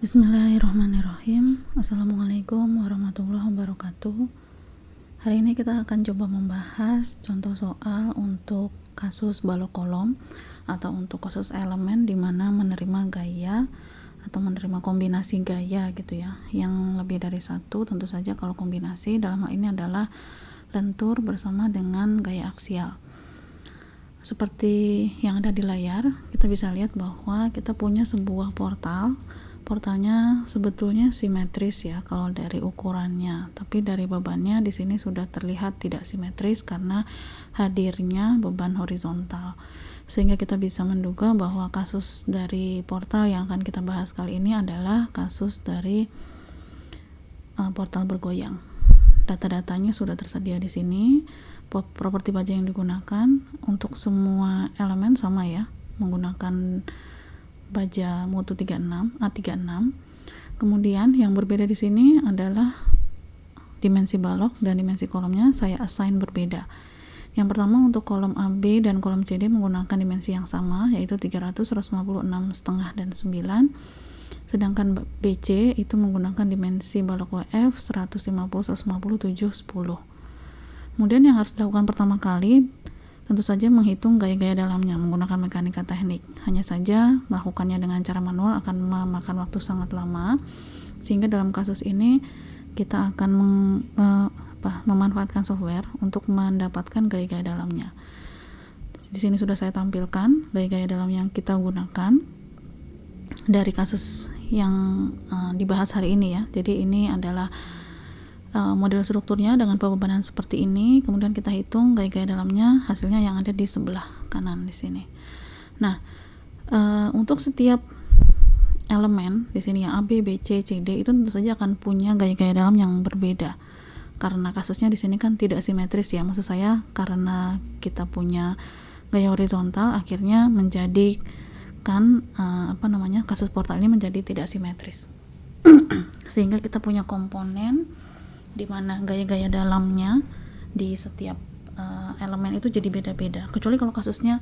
Bismillahirrahmanirrahim. Assalamualaikum warahmatullahi wabarakatuh. Hari ini kita akan coba membahas contoh soal untuk kasus balok kolom atau untuk kasus elemen di mana menerima gaya atau menerima kombinasi gaya gitu ya, yang lebih dari satu. Tentu saja kalau kombinasi dalam hal ini adalah lentur bersama dengan gaya aksial. Seperti yang ada di layar, kita bisa lihat bahwa kita punya sebuah portalnya sebetulnya simetris ya kalau dari ukurannya, tapi dari bebannya di sini sudah terlihat tidak simetris karena hadirnya beban horizontal, sehingga kita bisa menduga bahwa kasus dari portal yang akan kita bahas kali ini adalah kasus dari portal bergoyang. Data-datanya sudah tersedia di sini. Properti baja yang digunakan untuk semua elemen sama ya, menggunakan baja mutu 36 A36. Kemudian yang berbeda di sini adalah dimensi balok dan dimensi kolomnya saya assign berbeda. Yang pertama untuk kolom AB dan kolom CD menggunakan dimensi yang sama, yaitu 300, 156,5 dan 9. Sedangkan BC itu menggunakan dimensi balok WF 150, 150, 7, 10. Kemudian yang harus dilakukan pertama kali tentu saja menghitung gaya-gaya dalamnya menggunakan mekanika teknik. Hanya saja melakukannya dengan cara manual akan memakan waktu sangat lama, sehingga dalam kasus ini kita akan memanfaatkan software untuk mendapatkan gaya-gaya dalamnya. Di sini sudah saya tampilkan gaya-gaya dalam yang kita gunakan dari kasus yang dibahas hari ini ya. Jadi ini adalah model strukturnya dengan pembebanan seperti ini, kemudian kita hitung gaya-gaya dalamnya, hasilnya yang ada di sebelah kanan di sini. Nah, untuk setiap elemen di sini yang A, B, B, C, C, D itu tentu saja akan punya gaya-gaya dalam yang berbeda. Karena kasusnya di sini kan tidak simetris ya, maksud saya karena kita punya gaya horizontal akhirnya menjadikan kasus portal ini menjadi tidak simetris. Sehingga kita punya komponen di mana gaya-gaya dalamnya di setiap elemen itu jadi beda-beda, kecuali kalau kasusnya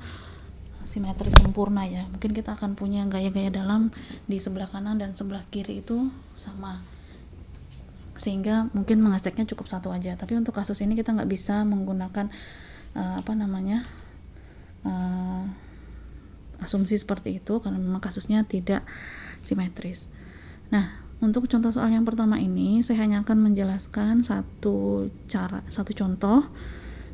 simetris sempurna ya, mungkin kita akan punya gaya-gaya dalam di sebelah kanan dan sebelah kiri itu sama, sehingga mungkin mengeceknya cukup satu aja. Tapi untuk kasus ini kita nggak bisa menggunakan asumsi seperti itu karena memang kasusnya tidak simetris. Nah, untuk contoh soal yang pertama ini saya hanya akan menjelaskan satu contoh.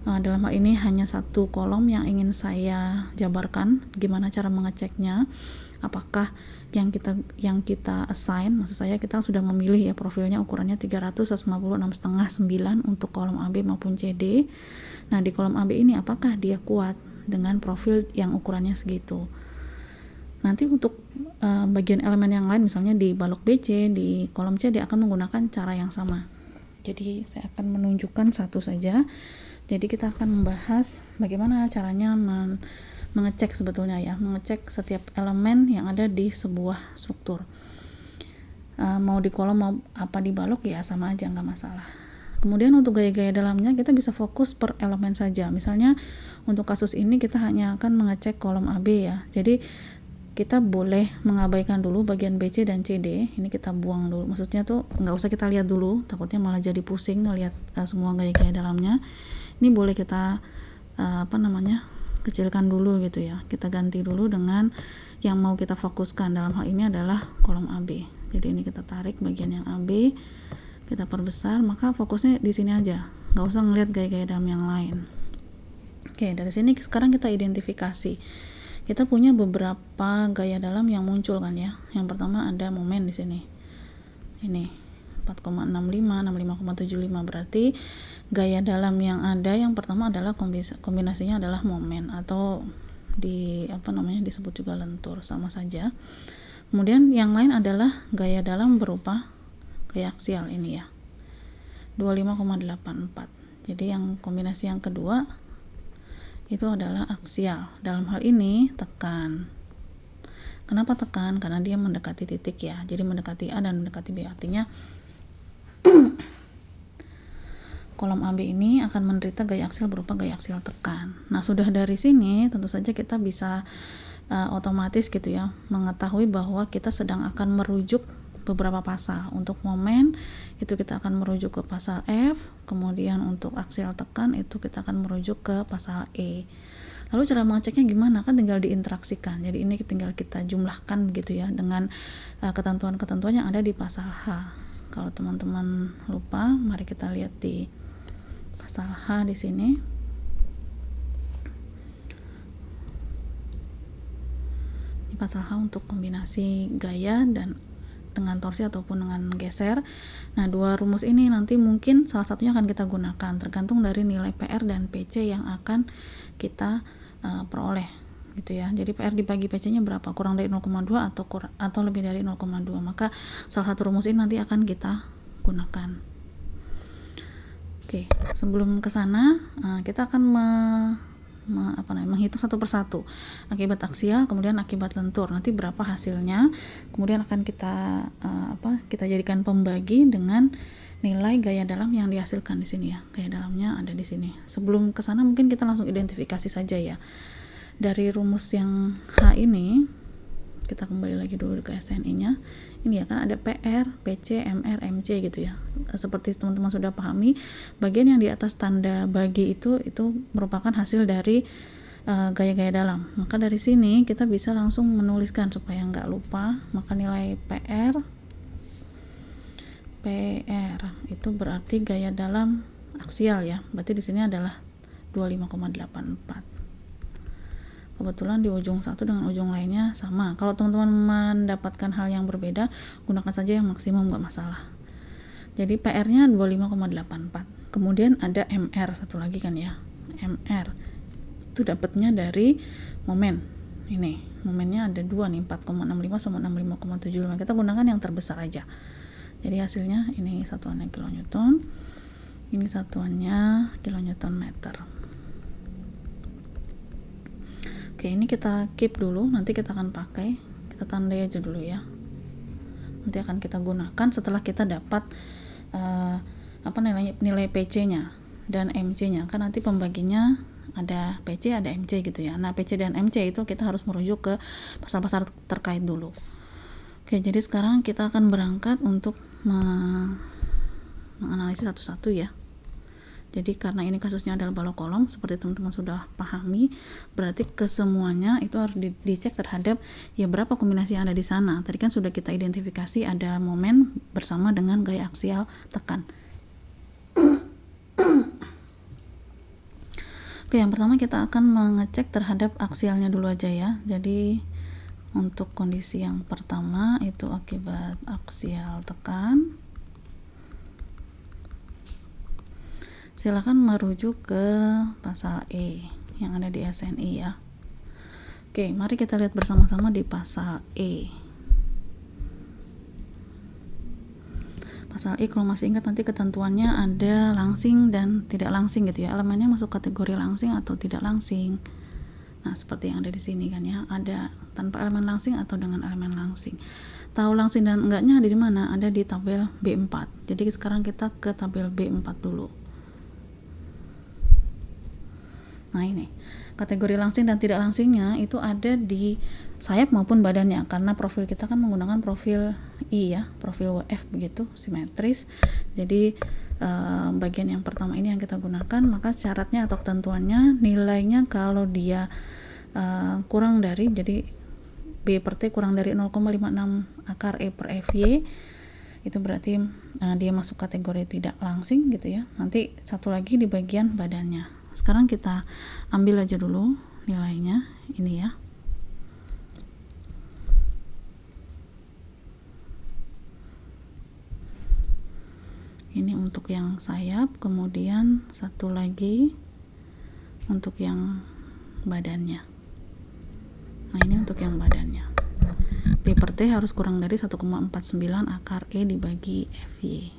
Dalam hal ini hanya satu kolom yang ingin saya jabarkan gimana cara mengeceknya, apakah yang kita assign, maksud saya kita sudah memilih ya profilnya ukurannya 300, 156,5, 9 untuk kolom AB maupun CD. Nah, di kolom AB ini apakah dia kuat dengan profil yang ukurannya segitu. Nanti untuk bagian elemen yang lain, misalnya di balok BC, di kolom CD akan menggunakan cara yang sama. Jadi saya akan menunjukkan satu saja. Jadi kita akan membahas bagaimana caranya mengecek sebetulnya ya, mengecek setiap elemen yang ada di sebuah struktur. Mau di kolom mau apa di balok ya sama aja, nggak masalah. Kemudian untuk gaya-gaya dalamnya kita bisa fokus per elemen saja. Misalnya untuk kasus ini kita hanya akan mengecek kolom AB ya. Jadi kita boleh mengabaikan dulu bagian BC dan CD, ini kita buang dulu, maksudnya tuh nggak usah kita lihat dulu, takutnya malah jadi pusing ngelihat semua gaya-gaya dalamnya. Ini boleh kita kecilkan dulu gitu ya, kita ganti dulu dengan yang mau kita fokuskan. Dalam hal ini adalah kolom AB, jadi ini kita tarik bagian yang AB, kita perbesar, maka fokusnya di sini aja, nggak usah ngelihat gaya-gaya dalam yang lain. Oke, dari sini sekarang kita identifikasi. Kita punya beberapa gaya dalam yang muncul kan ya. Yang pertama ada momen di sini. Ini 4,65, 65,75, berarti gaya dalam yang ada yang pertama adalah kombinasinya adalah momen atau disebut juga lentur, sama saja. Kemudian yang lain adalah gaya dalam berupa gaya aksial ini ya. 25,84. Jadi yang kombinasi yang kedua itu adalah aksial. Dalam hal ini tekan. Kenapa tekan? Karena dia mendekati titik ya. Jadi mendekati A dan mendekati B. Artinya kolom AB ini akan menderita gaya aksial berupa gaya aksial tekan. Nah, sudah dari sini tentu saja kita bisa otomatis gitu ya mengetahui bahwa kita sedang akan merujuk beberapa pasal. Untuk momen itu kita akan merujuk ke pasal F, kemudian untuk aksial tekan itu kita akan merujuk ke pasal E. Lalu cara mengeceknya gimana? Kan tinggal diinteraksikan. Jadi ini tinggal kita jumlahkan begitu ya dengan ketentuan-ketentuan yang ada di pasal H. Kalau teman-teman lupa, mari kita lihat di pasal H di sini. Di pasal H untuk kombinasi gaya dan dengan torsi ataupun dengan geser. Nah, dua rumus ini nanti mungkin salah satunya akan kita gunakan tergantung dari nilai PR dan PC yang akan kita peroleh gitu ya. Jadi PR dibagi PC-nya berapa? Kurang dari 0,2 atau lebih dari 0,2. Maka salah satu rumus ini nanti akan kita gunakan. Oke, sebelum ke sana kita akan menghitung satu persatu akibat aksial, kemudian akibat lentur. Nanti berapa hasilnya? Kemudian akan kita kita jadikan pembagi dengan nilai gaya dalam yang dihasilkan di sini ya. Gaya dalamnya ada di sini. Sebelum ke sana mungkin kita langsung identifikasi saja ya. Dari rumus yang H ini, kita kembali lagi dulu ke SNI-nya. Ini ya kan ada PR, PC, MR, MC gitu ya. Seperti teman-teman sudah pahami, bagian yang di atas tanda bagi itu merupakan hasil dari gaya-gaya dalam. Maka dari sini kita bisa langsung menuliskan supaya nggak lupa. Maka nilai PR itu berarti gaya dalam aksial ya. Berarti di sini adalah 25,84. Kebetulan di ujung satu dengan ujung lainnya sama. Kalau teman-teman mendapatkan hal yang berbeda, gunakan saja yang maksimum, nggak masalah. Jadi PR-nya 25,84. Kemudian ada MR satu lagi kan ya. MR itu dapatnya dari momen. Ini momennya ada dua nih, 4,65 sama 65,75. Kita gunakan yang terbesar aja. Jadi hasilnya ini satuannya kilonewton, ini satuannya kilonewton meter. Oke, ini kita keep dulu, nanti kita akan pakai, kita tandai aja dulu ya. Nanti akan kita gunakan setelah kita dapat nilai PC-nya dan MC-nya. Kan nanti pembaginya ada PC, ada MC gitu ya. Nah, PC dan MC itu kita harus merujuk ke pasal-pasal terkait dulu. Oke, jadi sekarang kita akan berangkat untuk menganalisis satu-satu ya. Jadi karena ini kasusnya adalah balok kolom, seperti teman-teman sudah pahami, berarti kesemuanya itu harus dicek terhadap ya berapa kombinasi yang ada di sana. Tadi kan sudah kita identifikasi ada momen bersama dengan gaya aksial tekan. Oke, yang pertama kita akan mengecek terhadap aksialnya dulu aja ya. Jadi untuk kondisi yang pertama itu akibat aksial tekan. Silakan merujuk ke pasal E yang ada di SNI ya. Oke, mari kita lihat bersama-sama di pasal E. Pasal E kalau masih ingat nanti ketentuannya ada langsing dan tidak langsing gitu ya. Elemennya masuk kategori langsing atau tidak langsing. Nah, seperti yang ada di sini kan ya, ada tanpa elemen langsing atau dengan elemen langsing. Tahu langsing dan enggaknya ada di mana? Ada di tabel B4. Jadi sekarang kita ke tabel B4 dulu. Nah, ini kategori langsing dan tidak langsingnya itu ada di sayap maupun badannya, karena profil kita kan menggunakan profil I ya, profil WF begitu, simetris. Jadi bagian yang pertama ini yang kita gunakan, maka syaratnya atau ketentuannya nilainya kalau dia kurang dari, jadi B per T kurang dari 0,56 akar E per FY, itu berarti dia masuk kategori tidak langsing gitu ya. Nanti satu lagi di bagian badannya. Sekarang kita ambil aja dulu nilainya ini ya. Ini untuk yang sayap, kemudian satu lagi untuk yang badannya. Nah, ini untuk yang badannya. P per T harus kurang dari 1,49 akar E dibagi FY.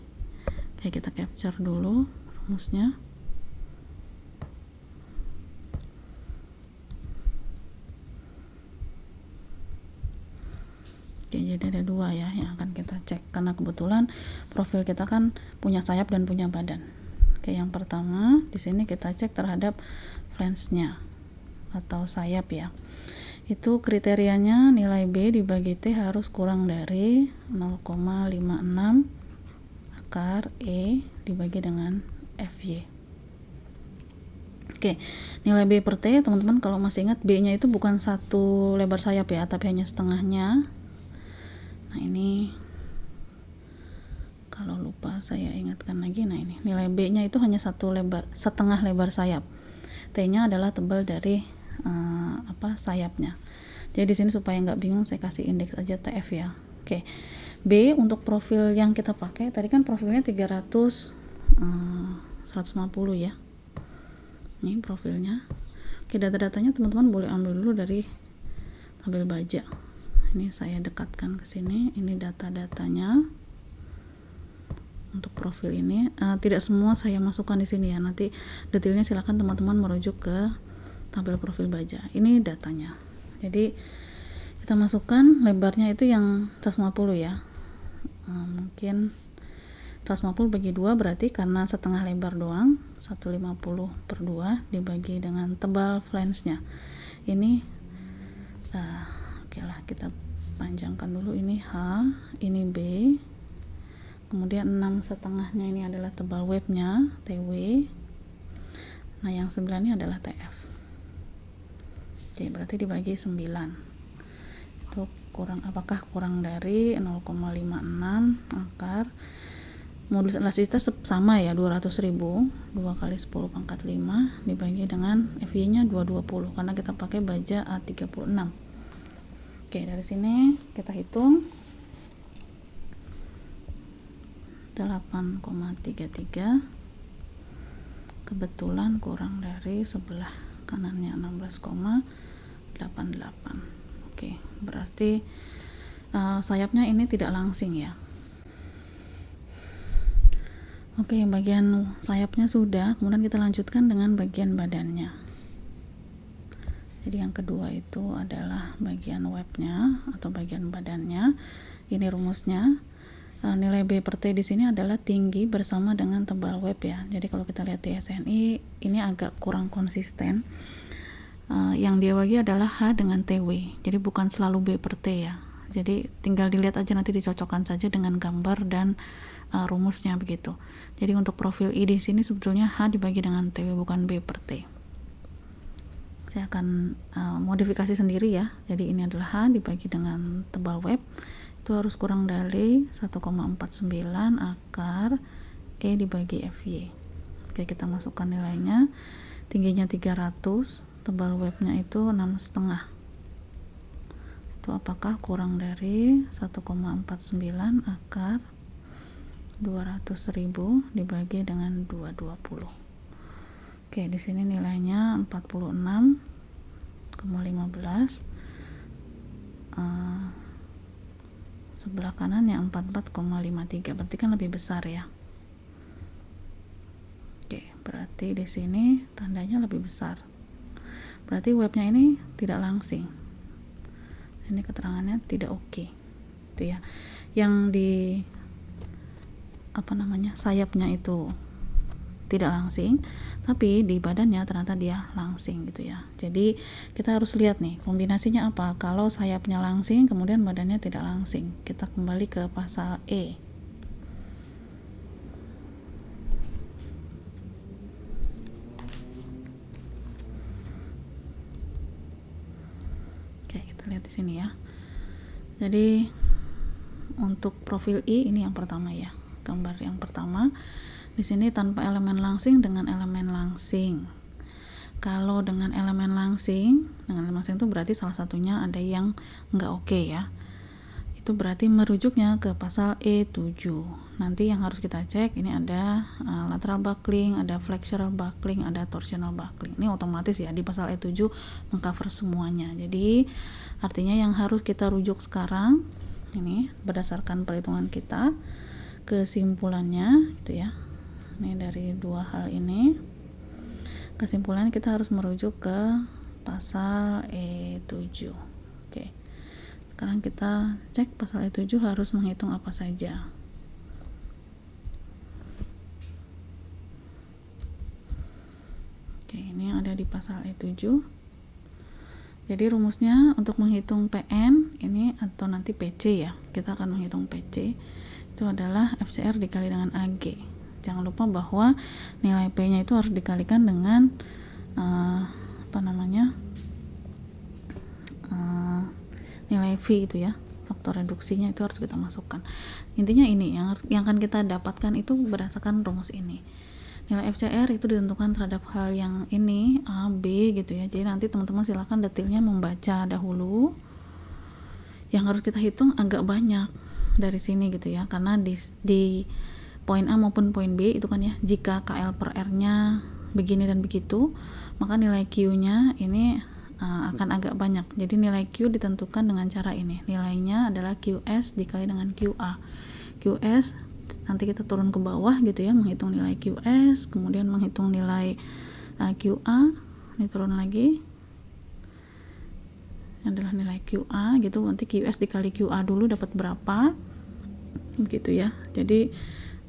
Oke, kita capture dulu rumusnya. Oke, jadi ada dua ya yang akan kita cek, karena kebetulan profil kita kan punya sayap dan punya badan. Oke, yang pertama di sini kita cek terhadap flange-nya atau sayap ya. Itu kriterianya nilai B dibagi T harus kurang dari 0,56 akar E dibagi dengan FY. Oke, nilai B per T teman-teman kalau masih ingat, B nya itu bukan satu lebar sayap ya, tapi hanya setengahnya. Nah ini kalau lupa saya ingatkan lagi. Nah ini nilai B nya itu hanya setengah lebar sayap, T nya adalah tebal dari sayapnya. Jadi di sini supaya nggak bingung saya kasih indeks aja TF ya. Oke, B untuk profil yang kita pakai tadi kan profilnya 150 ya, ini profilnya. Oke, data-datanya teman-teman boleh ambil dulu dari tabel baja. Ini saya dekatkan ke sini, ini data-datanya untuk profil ini. Tidak semua saya masukkan di sini ya, nanti detailnya silahkan teman-teman merujuk ke tabel profil baja. Ini datanya. Jadi kita masukkan lebarnya itu yang 150 ya. Mungkin 150 bagi 2 berarti karena setengah lebar doang, 150 per 2 dibagi dengan tebal flange-nya. Ini oke lah, kita panjangkan dulu. Ini H, ini B, kemudian 6 setengahnya ini adalah tebal web-nya, TW. Nah yang 9 ini adalah TF. Oke, berarti dibagi 9 itu apakah kurang dari 0,56 akar, modulus elastisitas sama ya, 200.000, 2 kali 10 pangkat 5 dibagi dengan FY nya 220 karena kita pakai baja A36. Oke, dari sini kita hitung 8,33, kebetulan kurang dari sebelah kanannya 16,88. Oke, berarti sayapnya ini tidak langsing ya. Oke, bagian sayapnya sudah, kemudian kita lanjutkan dengan bagian badannya. Jadi yang kedua itu adalah bagian webnya atau bagian badannya. Ini rumusnya. Nilai B per T di sini adalah tinggi bersama dengan tebal web ya. Jadi kalau kita lihat di SNI ini agak kurang konsisten. Yang dia bagi adalah H dengan TW. Jadi bukan selalu B per T ya. Jadi tinggal dilihat aja, nanti dicocokkan saja dengan gambar dan rumusnya begitu. Jadi untuk profil I di sini sebetulnya H dibagi dengan TW bukan B per T. Saya akan modifikasi sendiri ya. Jadi ini adalah H dibagi dengan tebal web, itu harus kurang dari 1,49 akar E dibagi FY. Oke, kita masukkan nilainya. Tingginya 300, tebal webnya itu 6,5. Itu apakah kurang dari 1,49 akar 200.000 dibagi dengan 220. Oke, di sini nilainya 46,15. Sebelah kanan yang 44,53, berarti kan lebih besar ya. Oke, berarti di sini tandanya lebih besar. Berarti webnya ini tidak langsing. Ini keterangannya tidak oke. Itu ya. Yang di sayapnya itu tidak langsing, tapi di badannya ternyata dia langsing gitu ya. Jadi kita harus lihat nih kombinasinya apa. Kalau sayapnya langsing kemudian badannya tidak langsing, kita kembali ke pasal E. Oke, kita lihat di sini ya. Jadi untuk profil I ini yang pertama ya, gambar yang pertama. Di sini tanpa elemen langsing dengan elemen langsing. Kalau dengan elemen langsing itu berarti salah satunya ada yang nggak oke ya. Itu berarti merujuknya ke pasal E7. Nanti yang harus kita cek ini ada lateral buckling, ada flexural buckling, ada torsional buckling. Ini otomatis ya di pasal E7 mengcover semuanya. Jadi artinya yang harus kita rujuk sekarang ini berdasarkan perhitungan kita, kesimpulannya gitu ya. Ini dari dua hal ini, kesimpulannya kita harus merujuk ke pasal E7. Oke, sekarang kita cek pasal E7 harus menghitung apa saja. Oke, ini yang ada di pasal E7. Jadi rumusnya untuk menghitung PN ini atau nanti PC ya, kita akan menghitung PC itu adalah FCR dikali dengan AG. Jangan lupa bahwa nilai P nya itu harus dikalikan dengan nilai V itu ya, faktor reduksinya itu harus kita masukkan. Intinya ini yang akan kita dapatkan itu berdasarkan rumus ini. Nilai FCR itu ditentukan terhadap hal yang ini A, B gitu ya. Jadi nanti teman-teman silakan detailnya membaca dahulu. Yang harus kita hitung agak banyak dari sini gitu ya, karena di poin A maupun poin B itu kan ya, jika KL per R-nya begini dan begitu, maka nilai Q-nya ini akan agak banyak. Jadi nilai Q ditentukan dengan cara ini. Nilainya adalah QS dikali dengan QA. QS nanti kita turun ke bawah gitu ya, menghitung nilai QS, kemudian menghitung nilai QA, ini turun lagi adalah nilai QA gitu, nanti QS dikali QA dulu dapat berapa begitu ya. Jadi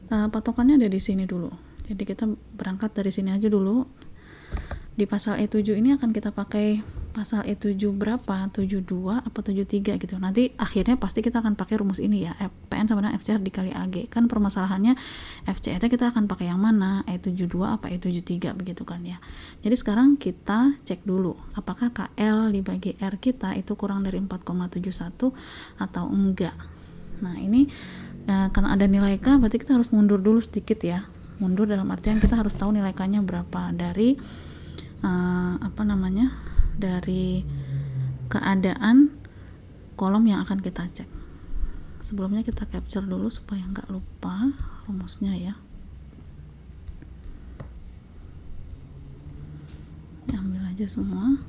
patokannya ada di sini dulu, jadi kita berangkat dari sini aja dulu. Di pasal E7 ini akan kita pakai pasal E7 berapa? 72 apa 73 gitu. Nanti akhirnya pasti kita akan pakai rumus ini ya, PN sama dengan FCR dikali AG. Kan permasalahannya FCR-nya kita akan pakai yang mana? E72 apa E73 begitu kan ya. Jadi sekarang kita cek dulu apakah KL dibagi R kita itu kurang dari 4,71 atau enggak. Nah, ini karena ada nilai K berarti kita harus mundur dulu sedikit ya. Mundur dalam artian kita harus tahu nilai K-nya berapa dari dari keadaan kolom yang akan kita cek. Sebelumnya kita capture dulu supaya nggak lupa rumusnya ya. Ambil aja semua.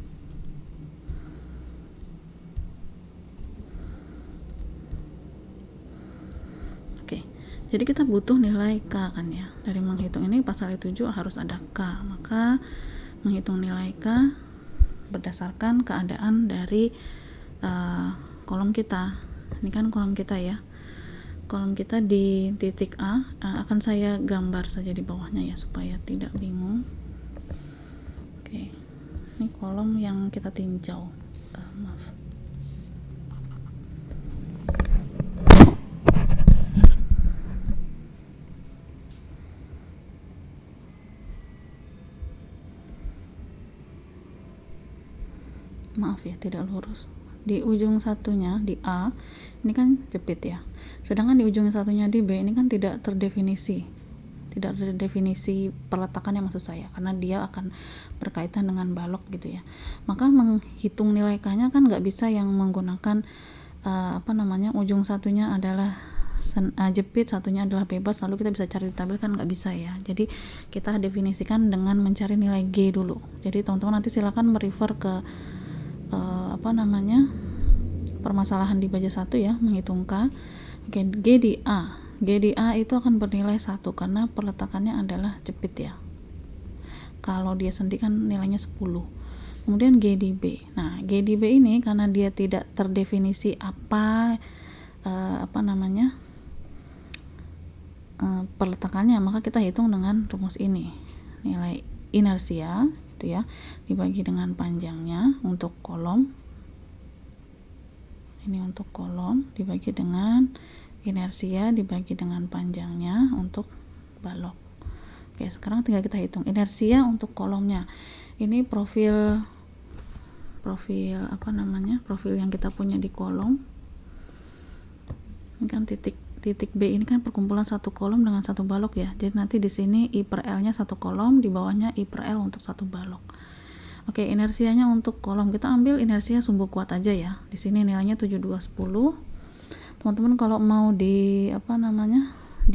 Oke, jadi kita butuh nilai K kan ya. Dari menghitung ini pasal 7 harus ada K, maka menghitung nilai K berdasarkan keadaan dari kolom kita. Ini kan kolom kita ya. Kolom kita di titik A, akan saya gambar saja di bawahnya ya supaya tidak bingung. Oke. Ini kolom yang kita tinjau. Maaf. Maaf ya, tidak lurus. Di ujung satunya di A ini kan jepit ya, sedangkan di ujung satunya di B ini kan tidak terdefinisi peletakannya maksud saya, karena dia akan berkaitan dengan balok gitu ya. Maka menghitung nilai K-nya kan nggak bisa yang menggunakan ujung satunya adalah jepit, satunya adalah bebas, lalu kita bisa cari di tabel, kan nggak bisa ya. Jadi kita definisikan dengan mencari nilai G dulu. Jadi teman-teman nanti silakan merefer ke permasalahan di baja 1 ya, menghitung K. Oke, G di A itu akan bernilai 1 karena peletakannya adalah jepit ya. Kalau dia sendi kan nilainya 10. Kemudian G di B. Nah, G di B ini karena dia tidak terdefinisi peletakannya, maka kita hitung dengan rumus ini. Nilai inersia itu ya dibagi dengan panjangnya untuk kolom. Ini untuk kolom dibagi dengan inersia dibagi dengan panjangnya untuk balok. Oke, sekarang tinggal kita hitung inersia untuk kolomnya. Ini profil yang kita punya di kolom. Ini kan titik B ini kan perkumpulan satu kolom dengan satu balok ya. Jadi nanti di sini I per L-nya satu kolom, di bawahnya I per L untuk satu balok. Oke, inersianya untuk kolom kita ambil inersia sumbu kuat aja ya. Di sini nilainya 7210. Teman-teman kalau mau di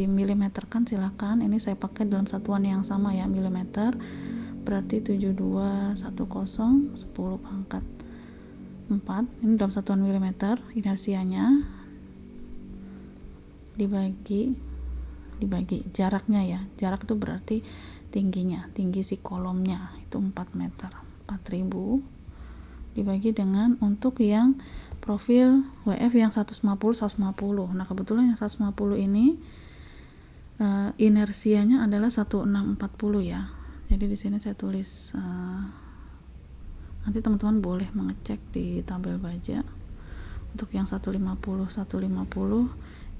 milimeterkan silakan. Ini saya pakai dalam satuan yang sama ya, milimeter. Berarti 7210 10 pangkat 4. Ini dalam satuan milimeter. Inersianya dibagi jaraknya ya. Jarak itu berarti tinggi si kolomnya itu 4 meter. 4000 dibagi dengan untuk yang profil WF yang 150. Nah, kebetulan yang 150 ini inersianya adalah 1640 ya. Jadi di sini saya tulis Nanti teman-teman boleh mengecek di tabel baja. Untuk yang 150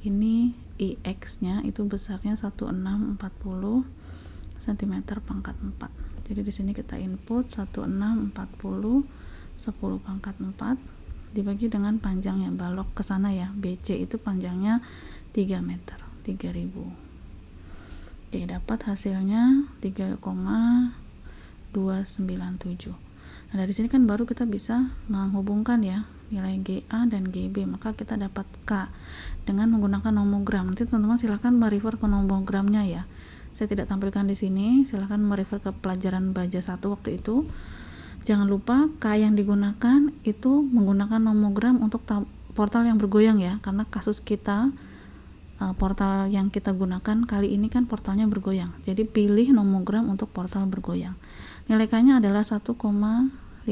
ini IX nya itu besarnya 1640 cm pangkat 4. Jadi di sini kita input 1640 10 pangkat 4 dibagi dengan panjangnya, balok ke sana ya, BC itu panjangnya 3 meter, 3000. Oke, dapat hasilnya 3,297. Nah, dari sini kan baru kita bisa menghubungkan ya nilai GA dan GB, maka kita dapat K dengan menggunakan nomogram. Nanti teman-teman silahkan merefer ke nomogramnya ya. Saya tidak tampilkan di sini, silahkan merefer ke pelajaran baja 1 waktu itu. Jangan lupa K yang digunakan itu menggunakan nomogram untuk portal yang bergoyang ya, karena kasus kita portal yang kita gunakan kali ini kan portalnya bergoyang. Jadi pilih nomogram untuk portal bergoyang. Nilai K-nya adalah 1,58.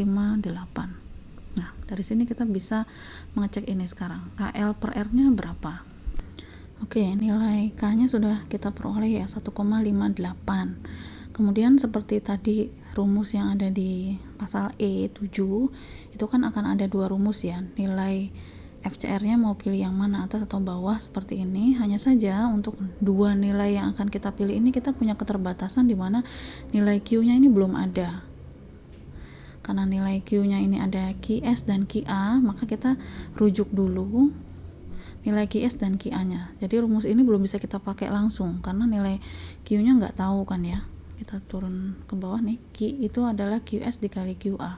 Nah, dari sini kita bisa mengecek ini sekarang. KL per R-nya berapa? Oke, nilai K-nya sudah kita peroleh ya, 1,58. Kemudian seperti tadi rumus yang ada di pasal E7, itu kan akan ada dua rumus ya. Nilai FCR-nya mau pilih yang mana, atas atau bawah seperti ini. Hanya saja untuk dua nilai yang akan kita pilih ini kita punya keterbatasan di mana nilai Q-nya ini belum ada. Karena nilai Q-nya ini ada QS dan QA, maka kita rujuk dulu nilai QS dan QA-nya. Jadi rumus ini belum bisa kita pakai langsung karena nilai Q-nya nggak tahu kan ya. Kita turun ke bawah nih, Q itu adalah QS dikali QA.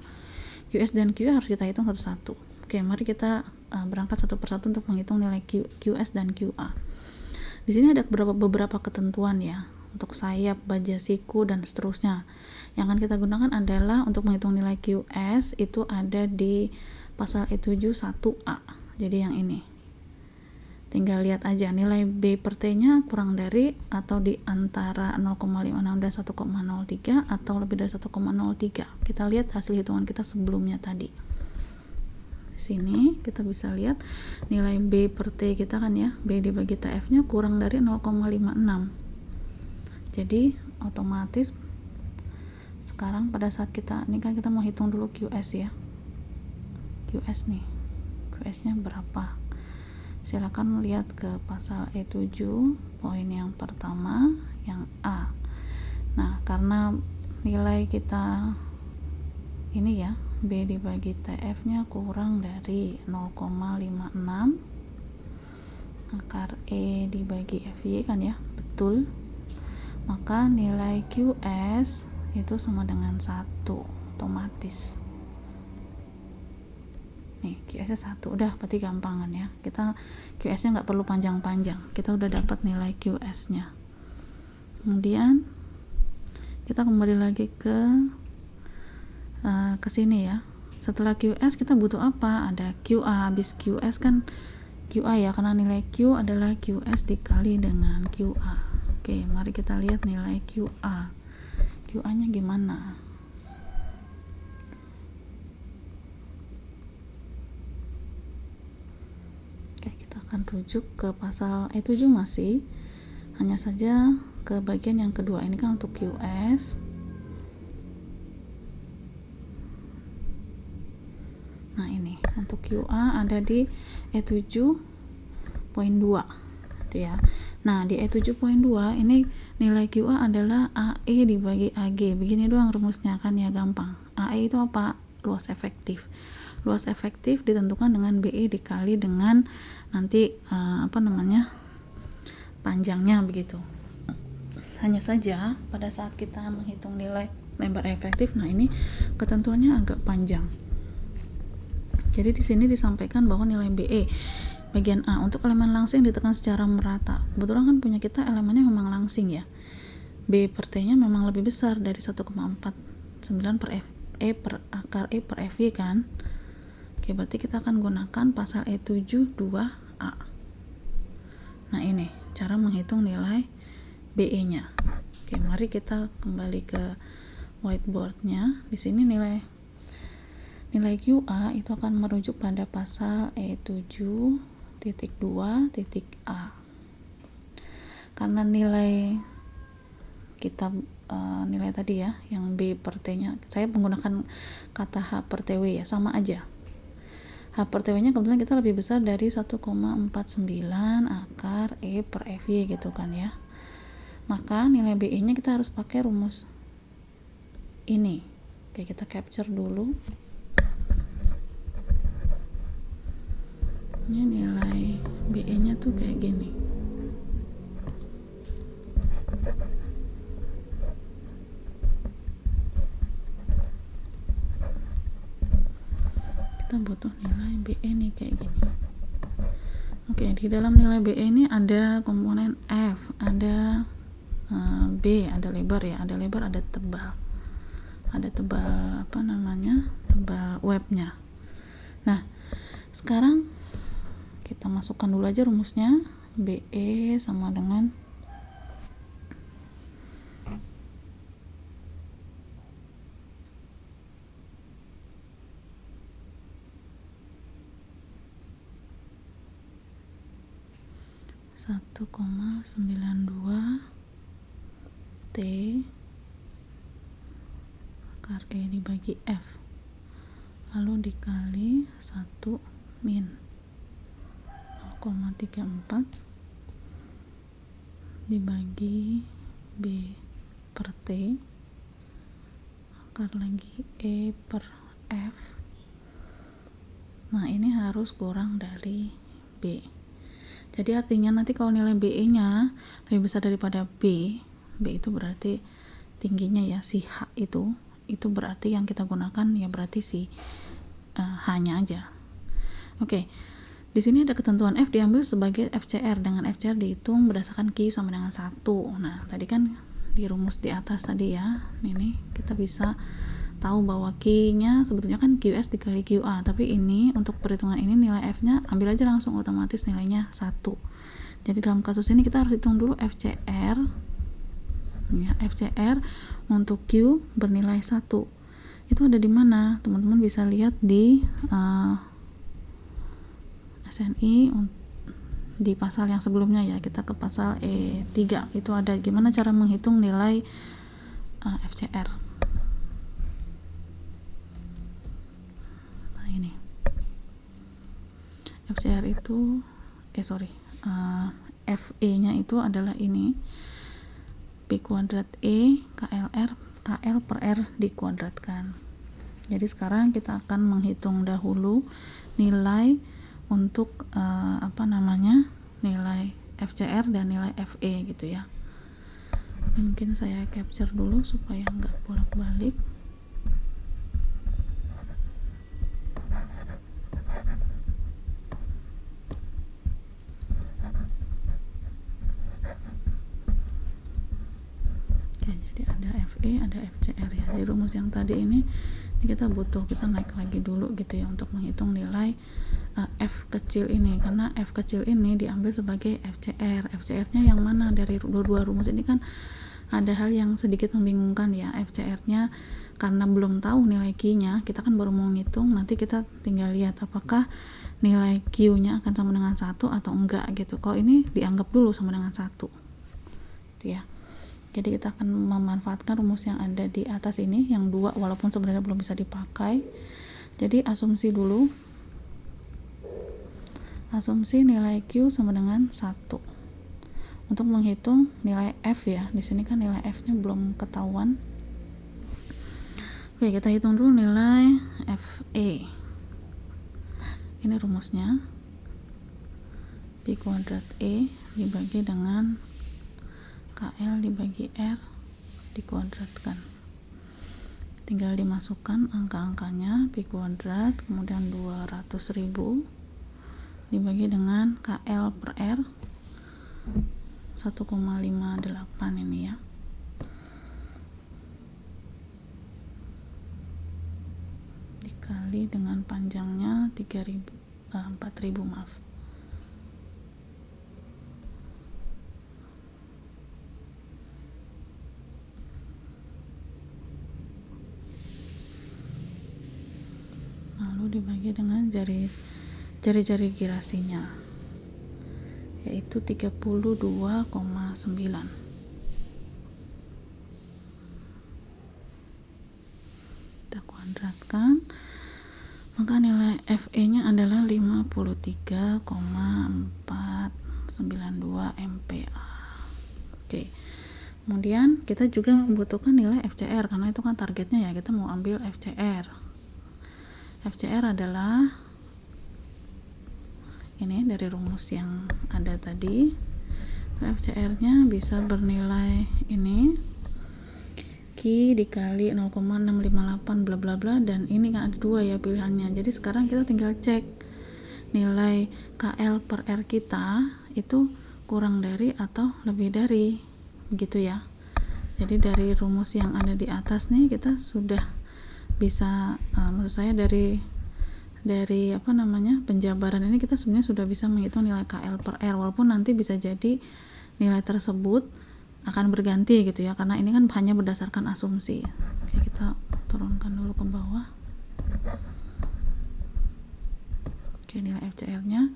QS dan QA harus kita hitung satu-satu. Oke, mari kita berangkat satu persatu untuk menghitung nilai QS dan QA. Di sini ada beberapa ketentuan ya untuk sayap, baja, siku, dan seterusnya. Yang akan kita gunakan adalah untuk menghitung nilai QS itu ada di pasal E7 1A. Jadi yang ini. Tinggal lihat aja nilai B per T-nya kurang dari atau di antara 0,56 dan 1,03 atau lebih dari 1,03. Kita lihat hasil hitungan kita sebelumnya tadi. Di sini kita bisa lihat nilai B per T kita kan ya, B dibagi TF-nya kurang dari 0,56. Jadi otomatis sekarang pada saat kita ini kan kita mau hitung dulu QS ya. QS nih. QS-nya berapa? Silakan lihat ke pasal E7 poin yang pertama yang A. Nah, karena nilai kita ini ya, B dibagi TF-nya kurang dari 0,56 akar E dibagi FY kan ya, betul. Maka nilai QS itu sama dengan 1 otomatis. Nih, QS-nya 1, udah berarti gampangan ya. Kita QS-nya nggak perlu panjang-panjang. Kita udah dapat nilai QS-nya. Kemudian kita kembali lagi ke sini ya. Setelah QS kita butuh apa? Ada QA. Habis QS kan QA ya, karena nilai Q adalah QS dikali dengan QA. Oke, mari kita lihat nilai QA. QA-nya gimana? Oke, kita akan rujuk ke pasal E7 masih. Hanya saja ke bagian yang kedua. Ini kan untuk QS. Nah, ini untuk QA ada di E7.2 itu ya. Nah, di E7.2 ini nilai QA adalah AE dibagi AG. Begini doang rumusnya kan ya, gampang. AE itu apa? Luas efektif. Luas efektif ditentukan dengan BE dikali dengan nanti panjangnya begitu. Hanya saja pada saat kita menghitung nilai lebar efektif, nah ini ketentuannya agak panjang. Jadi di sini disampaikan bahwa nilai BE bagian A untuk elemen langsing ditekan secara merata. Kebetulan kan punya kita elemennya memang langsing ya. B per T-nya memang lebih besar dari 1,49 per E per akar E per FY kan. Oke, berarti kita akan gunakan pasal E7 2A. Nah, ini cara menghitung nilai BE-nya. Oke, mari kita kembali ke whiteboard-nya. Di sini nilai QA itu akan merujuk pada pasal E7.2.A. Karena nilai kita nilai tadi ya, yang B per T nya saya menggunakan kata H per TW ya, sama aja. H per TW nya kebetulan kita lebih besar dari 1,49 akar E per FY gitu kan ya, maka nilai BE nya kita harus pakai rumus ini. Oke, kita capture dulu. Ini nilai BE nya tuh kayak gini. Kita butuh nilai BE nih kayak gini. Oke, di dalam nilai BE ini ada komponen F, ada B, ada lebar ya, ada lebar, ada tebal. Ada tebal tebal webnya. Nah, sekarang kita masukkan dulu aja rumusnya. BE sama dengan satu koma 92 T akar E dibagi F, lalu dikali 1 min 0,34 dibagi B per T akar lagi E per F. Nah, ini harus kurang dari B. Jadi artinya nanti kalau nilai BE nya lebih besar daripada B itu berarti tingginya ya, si H itu berarti yang kita gunakan ya berarti si H-nya aja. Oke. Di sini ada ketentuan F diambil sebagai FCR, dengan FCR dihitung berdasarkan Q sama dengan 1. Nah, tadi kan di rumus di atas tadi ya. Ini kita bisa tahu bahwa Q-nya sebetulnya kan QS dikali QA, tapi ini untuk perhitungan ini nilai F-nya ambil aja langsung, otomatis nilainya 1. Jadi dalam kasus ini kita harus hitung dulu FCR ya, FCR untuk Q bernilai 1 itu ada di mana? Teman-teman bisa lihat di SNI di pasal yang sebelumnya ya. Kita ke pasal E3, itu ada gimana cara menghitung nilai FCR. Nah, ini FCR itu FE nya itu adalah ini P kuadrat E KL per R dikuadratkan. Jadi sekarang kita akan menghitung dahulu nilai untuk nilai FCR dan nilai FE gitu ya. Mungkin saya capture dulu supaya nggak bolak-balik. Oke, jadi ada FE, ada FCR ya. Di rumus yang tadi ini kita naik lagi dulu gitu ya untuk menghitung nilai F kecil ini, karena F kecil ini diambil sebagai FCR. FCR-nya yang mana? Dari dua rumus ini kan ada hal yang sedikit membingungkan ya. FCR-nya karena belum tahu nilai Q-nya, kita kan baru mau ngitung, nanti kita tinggal lihat apakah nilai Q-nya akan sama dengan 1 atau enggak gitu. Kalau ini dianggap dulu sama dengan 1 gitu ya. Jadi kita akan memanfaatkan rumus yang ada di atas ini, yang 2 walaupun sebenarnya belum bisa dipakai. Jadi asumsi dulu, asumsi nilai Q sama dengan 1 untuk menghitung nilai F ya. Di sini kan nilai F nya belum ketahuan. Oke, kita hitung dulu nilai FE. Ini rumusnya, P kuadrat E dibagi dengan KL dibagi R dikuadratkan. Tinggal dimasukkan angka-angkanya, P kuadrat kemudian 200.000 dibagi dengan KL per R 1,58 ini ya. Dikali dengan panjangnya 4.000 maaf. Lalu dibagi dengan jari-jari girasinya, yaitu 32,9. kuadratkan, maka nilai FE nya adalah 53,492 MPa. Oke, kemudian kita juga membutuhkan nilai FCR, karena itu kan targetnya ya, kita mau ambil FCR. FCR adalah ini dari rumus yang ada tadi. FCR nya bisa bernilai ini Q dikali 0,658 bla bla bla, dan ini kan ada 2 ya pilihannya. Jadi sekarang kita tinggal cek nilai KL per R kita itu kurang dari atau lebih dari, begitu ya. Jadi dari rumus yang ada di atas nih kita sudah bisa maksud saya dari penjabaran ini kita sebenarnya sudah bisa menghitung nilai KL per R, walaupun nanti bisa jadi nilai tersebut akan berganti gitu ya, karena ini kan hanya berdasarkan asumsi. Oke, kita turunkan dulu ke bawah. Oke, nilai FCR nya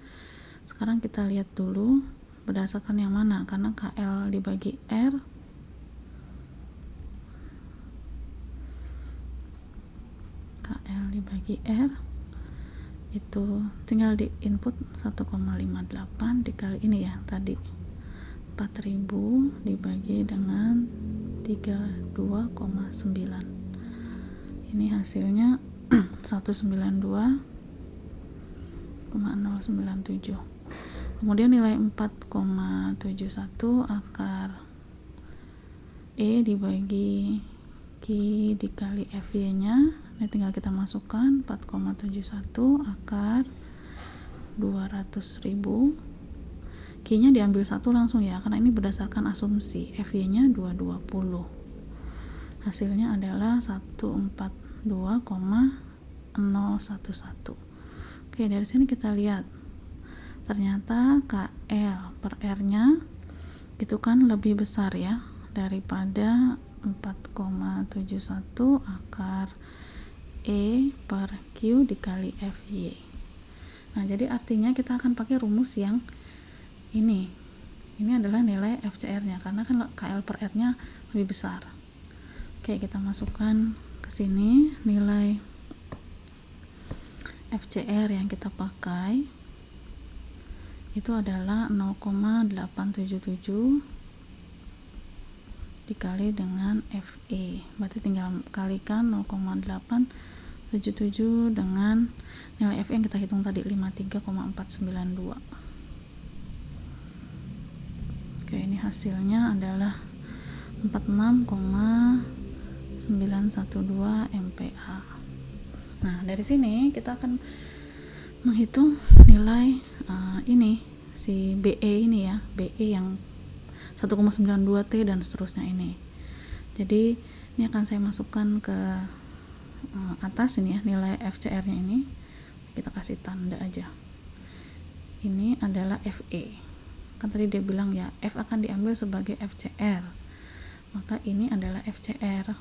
sekarang kita lihat dulu berdasarkan yang mana, karena KL dibagi R itu tinggal di input 1,58 dikali ini ya tadi 4000 dibagi dengan 32,9, ini hasilnya 192,097. kemudian nilai 4,71 akar E dibagi Q dikali FY nya, ini tinggal kita masukkan 4,71 akar 200.000. Q nya diambil 1 langsung ya, karena ini berdasarkan asumsi. FY nya 220, hasilnya adalah 142,011. Oke, dari sini kita lihat ternyata KL per R nya itu kan lebih besar ya daripada 4,71 akar E per Q dikali FY. Nah, jadi artinya kita akan pakai rumus yang ini adalah nilai FCR nya, karena kan KL per R nya lebih besar. Oke, kita masukkan ke sini nilai FCR yang kita pakai itu adalah 0,877 dikali dengan FE, berarti tinggal kalikan 0,877 dengan nilai FE yang kita hitung tadi 53,492. Oke, ini hasilnya adalah 46,912 MPa. Nah, dari sini kita akan menghitung nilai ini si BE ini ya, BE yang 1,92 T dan seterusnya ini. Jadi ini akan saya masukkan ke atas ini ya, nilai FCR nya ini kita kasih tanda aja. Ini adalah FE, kan tadi dia bilang ya F akan diambil sebagai FCR, maka ini adalah FCR.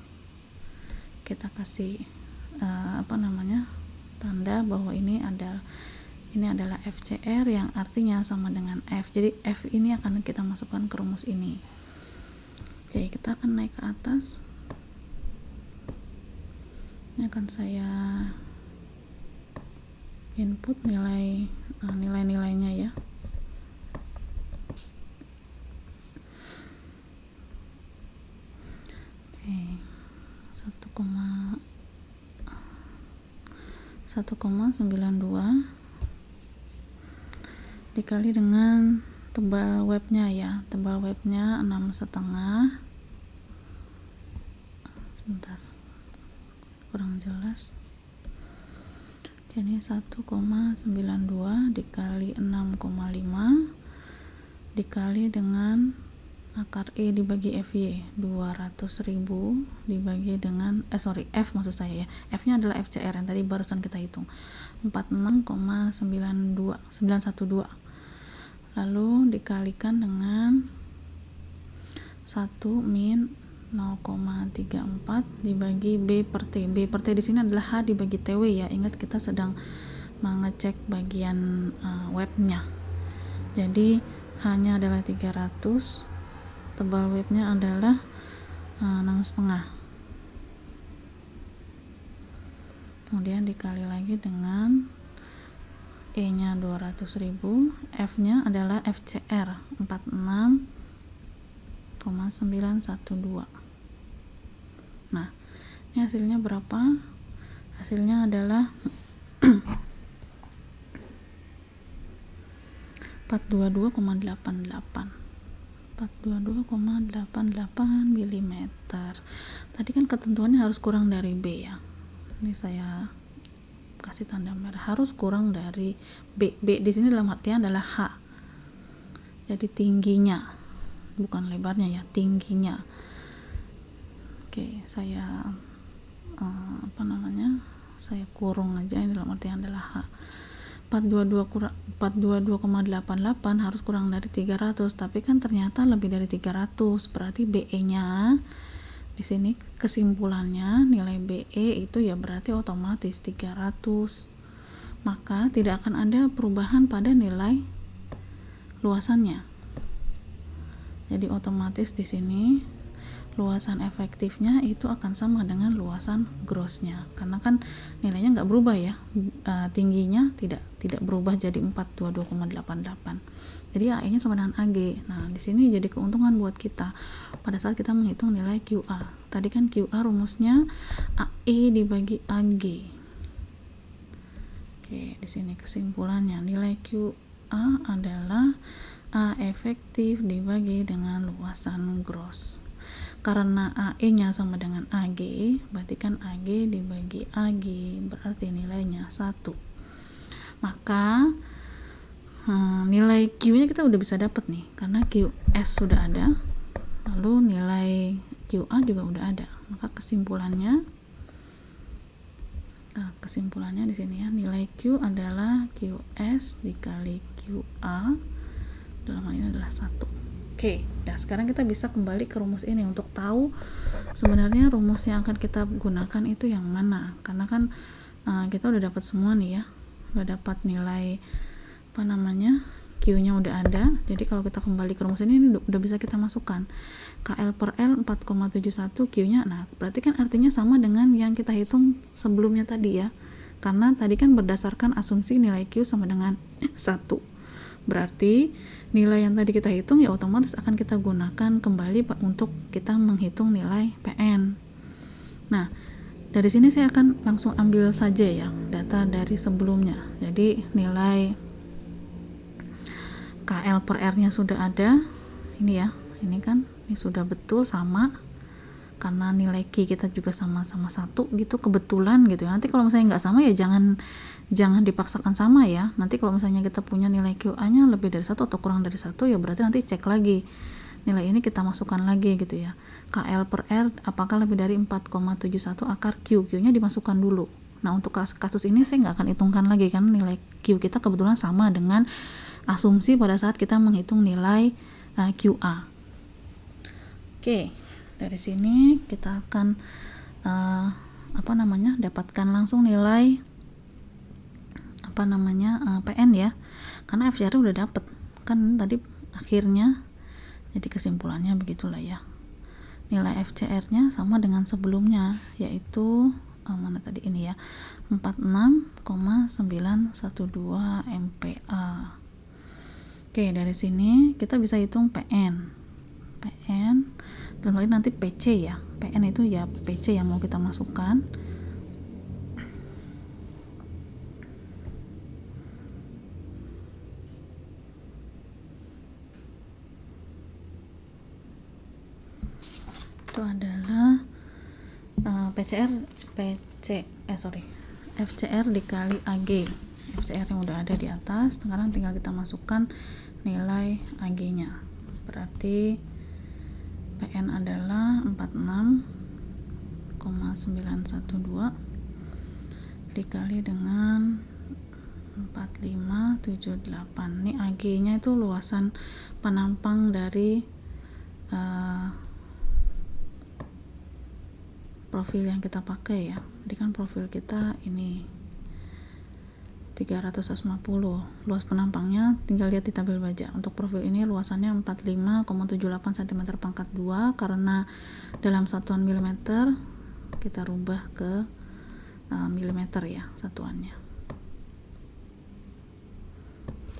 Kita kasih tanda bahwa ini adalah FCR yang artinya sama dengan F. Jadi F ini akan kita masukkan ke rumus ini. Oke, kita akan naik ke atas. Ini akan saya input nilai-nilainya ya. Oke, 1,92 dikali dengan tebal webnya ya, tebal webnya 6,5. Sebentar, kurang jelas. Oke, ini 1,92 dikali 6,5 dikali dengan akar E dibagi FY 200.000 dibagi dengan F maksud saya ya, F nya adalah FCR yang tadi barusan kita hitung 46,912, lalu dikalikan dengan 1 min 0,34 dibagi B per T. B per T di sini adalah H dibagi TW ya, ingat kita sedang mengecek bagian webnya. Jadi H-nya adalah 300, tebal webnya adalah 6,5. kemudian dikali lagi dengan E nya 200.000, F nya adalah FCR 46,912. Nah, ini hasilnya berapa? Hasilnya adalah 422,88 mm. Tadi kan ketentuannya harus kurang dari B ya. Ini saya kasih tanda merah, harus kurang dari B. B di sini dalam artian adalah H. Jadi tingginya, bukan lebarnya ya, tingginya. Oke, saya saya kurung aja, ini dalam artian adalah H. 422,88 harus kurang dari 300, tapi kan ternyata lebih dari 300, berarti BE-nya di sini kesimpulannya nilai BE itu ya berarti otomatis 300. Maka tidak akan ada perubahan pada nilai luasannya. Jadi otomatis di sini luasan efektifnya itu akan sama dengan luasan grossnya, karena kan nilainya nggak berubah ya, tingginya tidak berubah jadi 422,88. Jadi AE nya sama dengan AG. Nah, di sini jadi keuntungan buat kita pada saat kita menghitung nilai QA. Tadi kan QA rumusnya AE dibagi AG. Oke, di sini kesimpulannya nilai QA adalah A efektif dibagi dengan luasan gross. Karena AE nya sama dengan AG, berarti kan AG dibagi AG, berarti nilainya 1. Maka nilai Q nya kita udah bisa dapat nih, karena QS sudah ada, lalu nilai QA juga udah ada. Maka kesimpulannya di sini ya, nilai Q adalah QS dikali QA, dalam hal ini adalah 1. Oke, nah sekarang kita bisa kembali ke rumus ini untuk tahu sebenarnya rumus yang akan kita gunakan itu yang mana. Karena kan kita udah dapat semua nih ya, udah dapat nilai Q-nya udah ada. Jadi kalau kita kembali ke rumus ini udah bisa kita masukkan KL per L 4,71, Q-nya. Nah, berarti kan artinya sama dengan yang kita hitung sebelumnya tadi ya. Karena tadi kan berdasarkan asumsi nilai Q sama dengan 1. Berarti nilai yang tadi kita hitung ya otomatis akan kita gunakan kembali untuk kita menghitung nilai PN. Nah, dari sini saya akan langsung ambil saja ya data dari sebelumnya. Jadi nilai KL per R-nya sudah ada. Ini ya, ini kan ini sudah betul sama, karena nilai Q kita juga sama-sama 1 gitu, kebetulan gitu ya. Nanti kalau misalnya nggak sama ya jangan dipaksakan sama ya. Nanti kalau misalnya kita punya nilai QA-nya lebih dari 1 atau kurang dari 1, ya berarti nanti cek lagi nilai ini, kita masukkan lagi gitu ya. KL per R apakah lebih dari 4,71 akar Q, Q-nya dimasukkan dulu. Nah, untuk kasus ini saya nggak akan hitungkan lagi karena nilai Q kita kebetulan sama dengan asumsi pada saat kita menghitung nilai QA. Oke, dari sini kita akan dapatkan langsung nilai PN ya, karena FCR udah dapet kan tadi akhirnya. Jadi kesimpulannya begitulah ya, nilai FCR nya sama dengan sebelumnya, yaitu ini ya, 46,912 MPa. Oke, dari sini kita bisa hitung PN dan nanti PC ya. PN itu ya PC yang mau kita masukkan. Itu adalah FCR dikali AG. FCR yang udah ada di atas, sekarang tinggal kita masukkan nilai AG-nya. Berarti PN adalah 46,912 dikali dengan 4578. Ini AG-nya itu luasan penampang dari profil yang kita pakai ya. Jadi kan profil kita ini 350, luas penampangnya tinggal lihat di tabel baja. Untuk profil ini luasannya 45,78 cm pangkat 2, karena dalam satuan milimeter kita rubah ke milimeter ya satuannya.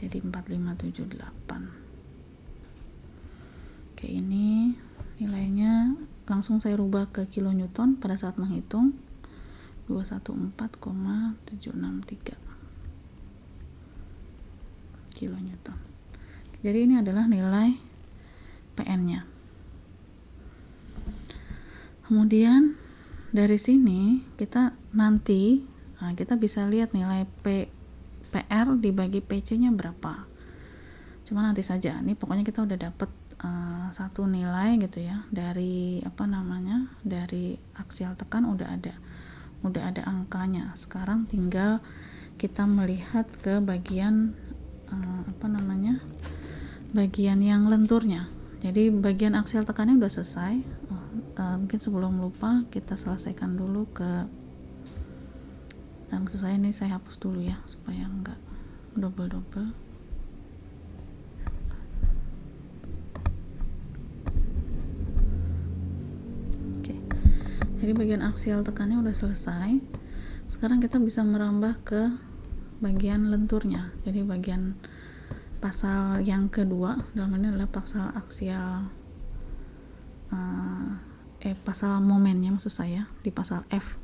Jadi 4578. Oke, ini nilainya langsung saya rubah ke kilonewton pada saat menghitung 214,763 kilonewton. Jadi ini adalah nilai PN-nya. Kemudian dari sini kita bisa lihat nilai PR dibagi PC-nya berapa. Cuma nanti saja. Ini pokoknya kita udah dapat satu nilai gitu ya dari dari aksial tekan udah ada angkanya. Sekarang tinggal kita melihat ke bagian bagian yang lenturnya. Jadi bagian aksial tekannya udah selesai. Mungkin sebelum lupa kita selesaikan dulu maksud saya ini saya hapus dulu ya supaya enggak double. Jadi bagian aksial tekannya udah selesai. Sekarang kita bisa merambah ke bagian lenturnya. Jadi bagian pasal yang kedua dalam ini adalah pasal aksial pasal momennya maksud saya di pasal F.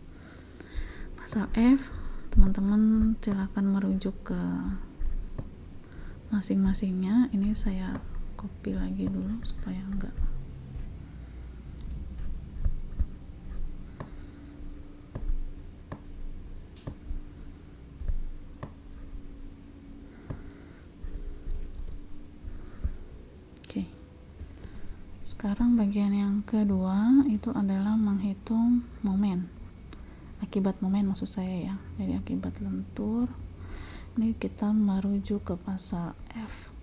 Pasal F, teman-teman silakan merujuk ke masing-masingnya. Ini saya copy lagi dulu supaya enggak. Sekarang bagian yang kedua itu adalah menghitung momen, akibat momen maksud saya ya. Jadi akibat lentur. Ini kita merujuk ke pasal F.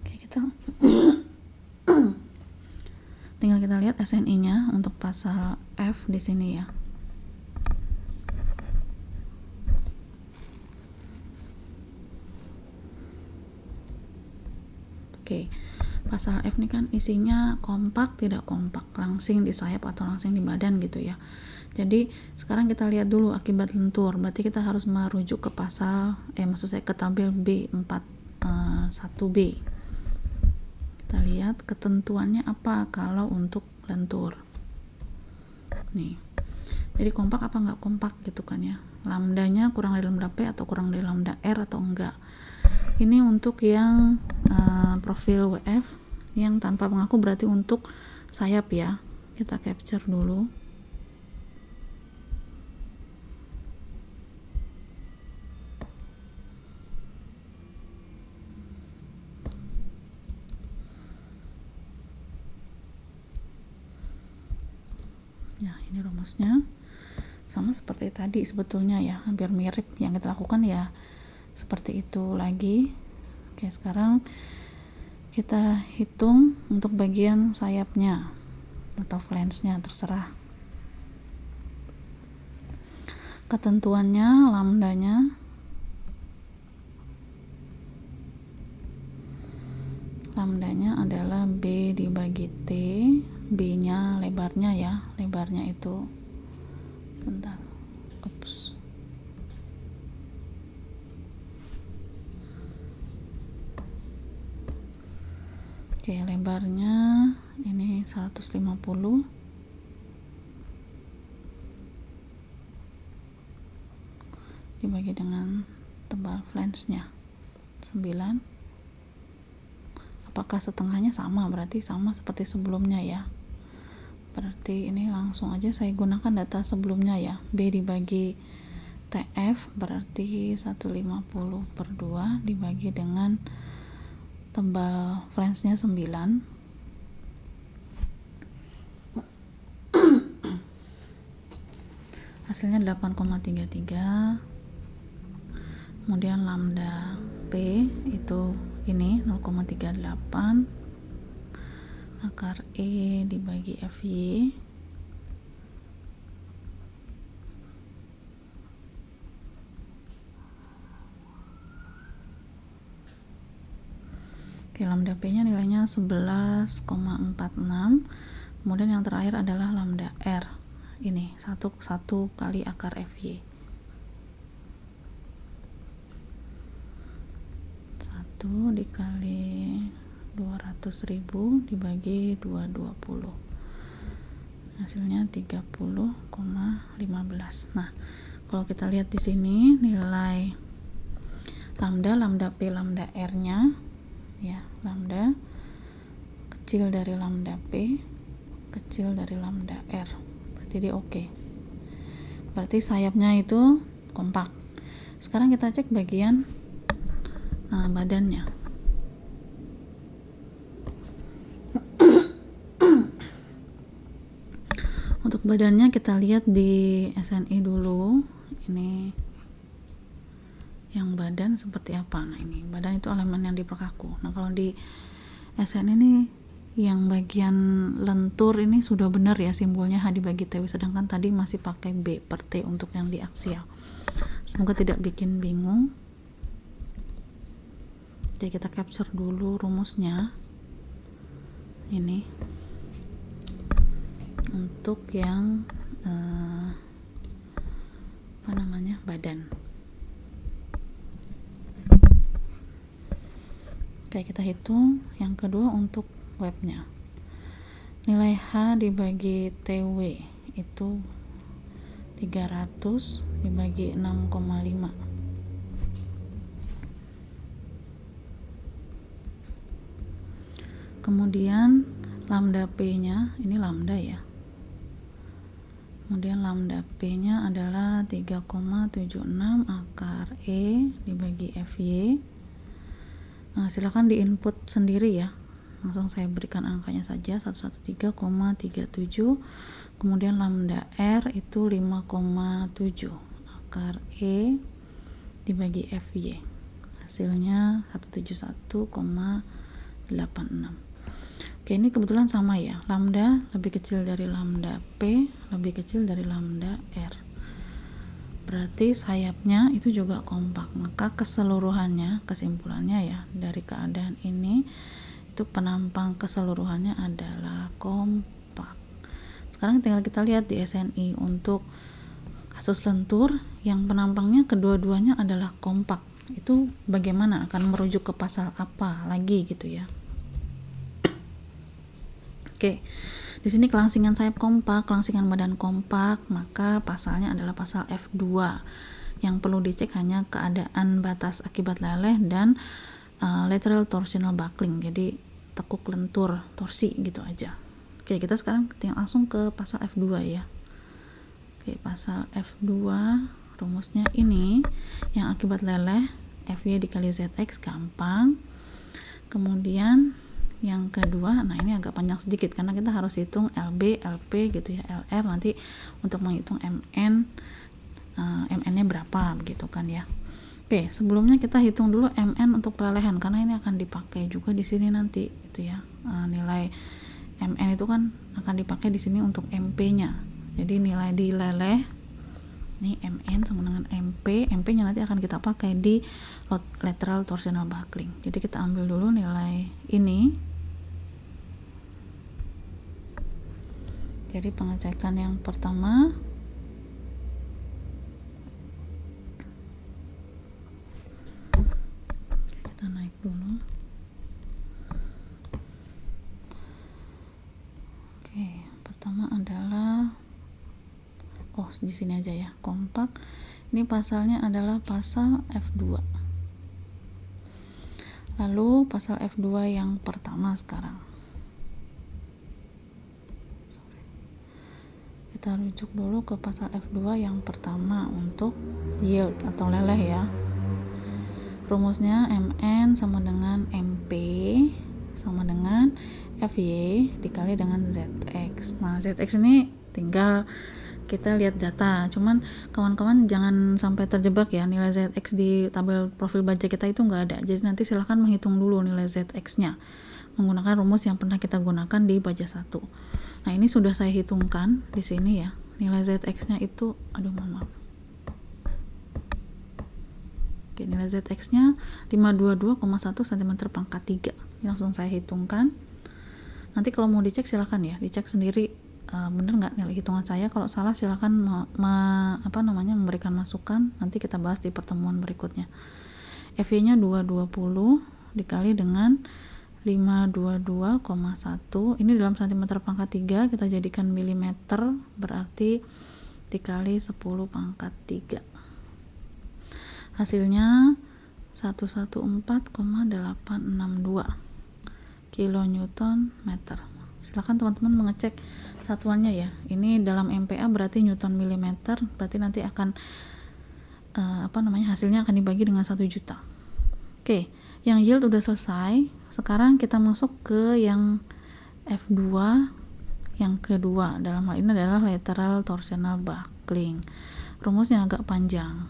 Oke, kita tinggal kita lihat SNI-nya untuk pasal F di sini ya. Oke, pasal F ini kan isinya kompak, tidak kompak, langsing di sayap atau langsing di badan gitu ya. Jadi sekarang kita lihat dulu akibat lentur. Berarti kita harus merujuk ke pasal ke tabel B41B. Kita lihat ketentuannya apa kalau untuk lentur. Nih. Jadi kompak apa enggak kompak gitu kan ya. Lambdanya kurang dari lambda P atau kurang dari lambda R atau enggak. Ini untuk yang profil WF yang tanpa pengaku, berarti untuk sayap ya. Kita capture dulu. Nah, ini rumusnya sama seperti tadi sebetulnya ya, hampir mirip. Yang kita lakukan ya seperti itu lagi. Oke, sekarang kita hitung untuk bagian sayapnya atau flange-nya, terserah. Ketentuannya lambdanya adalah B dibagi T, B-nya lebarnya ya, lebarnya itu sebentar. Oke, lebarnya ini 150 dibagi dengan tebal flange-nya 9. Apakah setengahnya sama? Berarti sama seperti sebelumnya ya. Berarti ini langsung aja saya gunakan data sebelumnya ya. B dibagi TF berarti 150/2 dibagi dengan tebal flange-nya 9. Hasilnya 8,33. Kemudian lambda P itu ini 0,38 akar E dibagi FY. Oke, lambda P nya nilainya 11,46 Kemudian yang terakhir adalah lambda R. Ini 1 kali akar FY. 1 dikali 200.000 dibagi 220. Hasilnya 30,15. Nah, kalau kita lihat di sini nilai lambda P, lambda R-nya ya, lambda kecil dari lambda P, kecil dari lambda R. Berarti dia oke. Berarti sayapnya itu kompak. Sekarang kita cek bagian badannya. Untuk badannya kita lihat di SNI dulu. Ini yang badan seperti apa. Nah, ini badan itu elemen yang diperkaku. Nah, kalau di SNI ini yang bagian lentur ini sudah benar ya, simbolnya H dibagi TW, sedangkan tadi masih pakai B per T untuk yang di aksial. Semoga tidak bikin bingung. Jadi kita capture dulu rumusnya. Ini untuk yang badan. Oke, kita hitung. Yang kedua untuk webnya. Nilai H dibagi TW itu 300 dibagi 6,5. Kemudian lambda P-nya, ini lambda ya. Kemudian lambda P-nya adalah 3,76 akar E dibagi FY. Nah, silakan diinput sendiri ya. Langsung saya berikan angkanya saja, 113,37. Kemudian lambda R itu 5,7 akar E dibagi FY. Hasilnya 171,86. Oke, ini kebetulan sama ya. Lambda lebih kecil dari lambda P, lebih kecil dari lambda R. Berarti sayapnya itu juga kompak. Maka keseluruhannya, kesimpulannya ya, dari keadaan ini itu penampang keseluruhannya adalah kompak. Sekarang tinggal kita lihat di SNI untuk kasus lentur yang penampangnya kedua-duanya adalah kompak. Itu bagaimana, akan merujuk ke pasal apa lagi gitu ya. Oke, di sini kelangsingan sayap kompak, kelangsingan badan kompak, maka pasalnya adalah pasal F2. Yang perlu dicek hanya keadaan batas akibat leleh dan lateral torsional buckling, jadi tekuk lentur torsi gitu aja. Oke, kita sekarang langsung ke pasal F2 ya. Oke, pasal F2 rumusnya ini yang akibat leleh FY dikali ZX gampang. Kemudian yang kedua, nah ini agak panjang sedikit karena kita harus hitung LB, LP gitu ya, LR nanti untuk menghitung MN, MN-nya berapa begitu kan ya. Oke, sebelumnya kita hitung dulu MN untuk pelelehan karena ini akan dipakai juga di sini nanti gitu ya. Nilai MN itu kan akan dipakai di sini untuk MP-nya. Jadi nilai di leleh ini MN sama dengan MP, MP-nya nanti akan kita pakai di lateral torsional buckling. Jadi kita ambil dulu nilai ini. Jadi pengecekan yang pertama, kita naik dulu. Oke, pertama adalah di sini aja ya, kompak. Ini pasalnya adalah pasal F2. Lalu pasal F2 yang pertama sekarang. Kita rujuk dulu ke pasal F2 yang pertama untuk yield atau leleh ya. Rumusnya MN sama dengan MP sama dengan FY dikali dengan ZX. Nah, ZX ini tinggal kita lihat data, cuman kawan-kawan jangan sampai terjebak ya, nilai ZX di tabel profil baja kita itu nggak ada. Jadi nanti silahkan menghitung dulu nilai ZX nya menggunakan rumus yang pernah kita gunakan di baja 1. Nah, ini sudah saya hitungkan di sini ya, nilai ZX nya itu, mohon maaf. Oke, nilai ZX nya 522,1 cm/3. Ini langsung saya hitungkan. Nanti kalau mau dicek silakan ya, dicek sendiri bener nggak nilai hitungan saya. Kalau salah silakan memberikan masukan, nanti kita bahas di pertemuan berikutnya. FY nya 220 dikali dengan 522,1, ini dalam cm pangkat 3, kita jadikan milimeter, berarti dikali 10 pangkat 3, hasilnya 114,862 kilonewton meter. Silakan teman-teman mengecek satuannya ya. Ini dalam MPa berarti newton milimeter, berarti nanti akan hasilnya akan dibagi dengan 1 juta. Oke, yang yield udah selesai. Sekarang kita masuk ke yang F2, yang kedua. Dalam hal ini adalah lateral torsional buckling. Rumusnya agak panjang.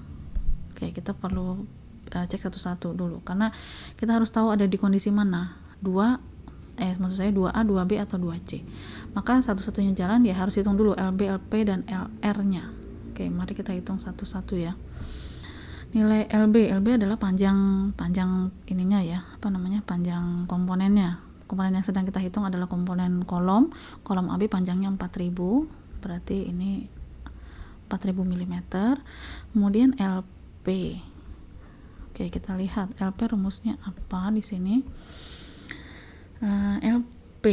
Oke, kita perlu cek satu-satu dulu, karena kita harus tahu ada di kondisi mana, 2A, 2B atau 2C. Maka satu-satunya jalan dia harus hitung dulu LB, LP, dan LR nya. Oke, mari kita hitung satu-satu ya. Nilai LB adalah panjang ininya ya, panjang komponennya. Komponen yang sedang kita hitung adalah komponen kolom AB panjangnya 4000, berarti ini 4000 mm. Kemudian LP. Oke, kita lihat LP rumusnya apa di sini. LP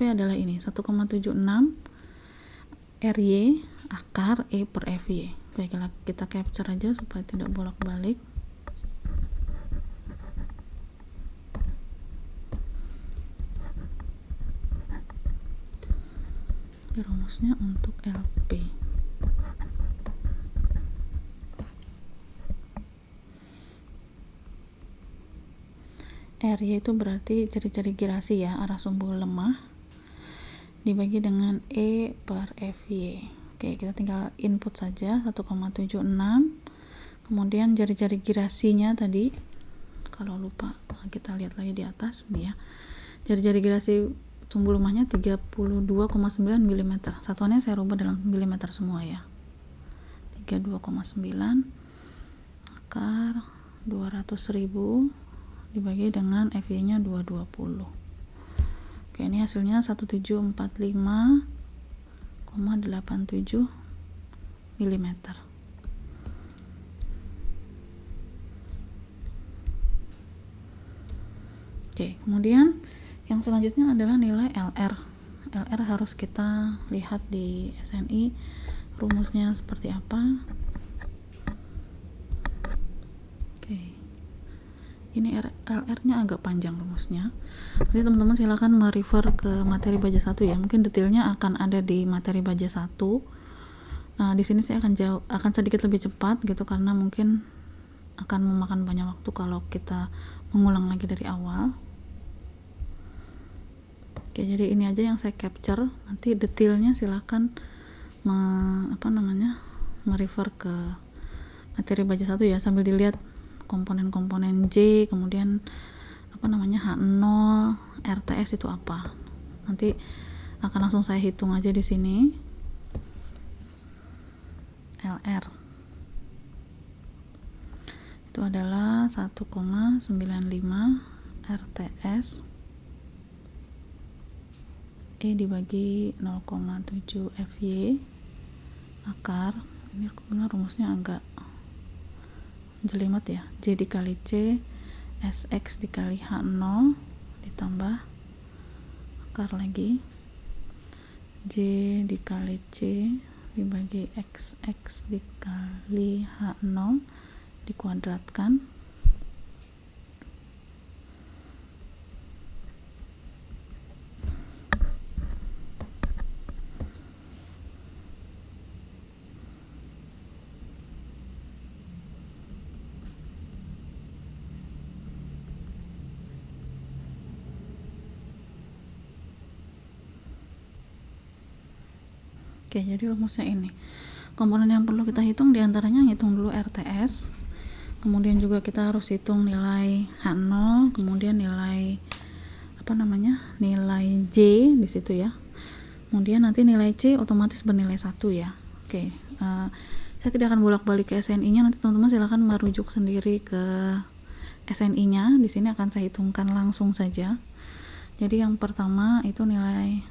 adalah ini 1,76 RY akar E per FY. Oke, kita capture aja supaya tidak bolak-balik. Rumusnya untuk LP. RY itu berarti ciri-ciri girasi ya, arah sumbu lemah, dibagi dengan E per FY. Oke, kita tinggal input saja 1,76. Kemudian jari-jari girasinya tadi, kalau lupa kita lihat lagi di atas nih ya. Jari-jari girasi sumbu lemahnya 32,9 mm. Satuannya saya rubah dalam milimeter semua ya. 32,9 akar 200.000 dibagi dengan FY nya 220. Oke, ini hasilnya 1745,87 mm. Oke, kemudian yang selanjutnya adalah nilai LR. LR harus kita lihat di SNI rumusnya seperti apa. Oke, ini LR-nya agak panjang rumusnya. Nanti teman-teman silakan merefer ke materi baja 1 ya. Mungkin detailnya akan ada di materi baja 1. Di sini saya akan sedikit lebih cepat gitu, karena mungkin akan memakan banyak waktu kalau kita mengulang lagi dari awal. Oke, jadi ini aja yang saya capture. Nanti detailnya silakan merefer ke materi baja 1 ya, sambil dilihat komponen-komponen J, kemudian H0, RTS itu apa. Nanti akan langsung saya hitung aja di sini. LR itu adalah 1,95 RTS E dibagi 0,7 FY akar, ini rumusnya agak jelimet ya, J dikali C SX dikali H0 ditambah akar lagi J dikali C dibagi XX dikali H0 dikuadratkan. Oke, jadi rumusnya ini. Komponen yang perlu kita hitung diantaranya hitung dulu RTS, kemudian juga kita harus hitung nilai H0, kemudian nilai nilai J di situ ya. Kemudian nanti nilai C otomatis bernilai 1 ya. Oke, saya tidak akan bolak-balik ke SNI-nya, nanti teman-teman silahkan merujuk sendiri ke SNI-nya di sini akan saya hitungkan langsung saja. Jadi yang pertama itu nilai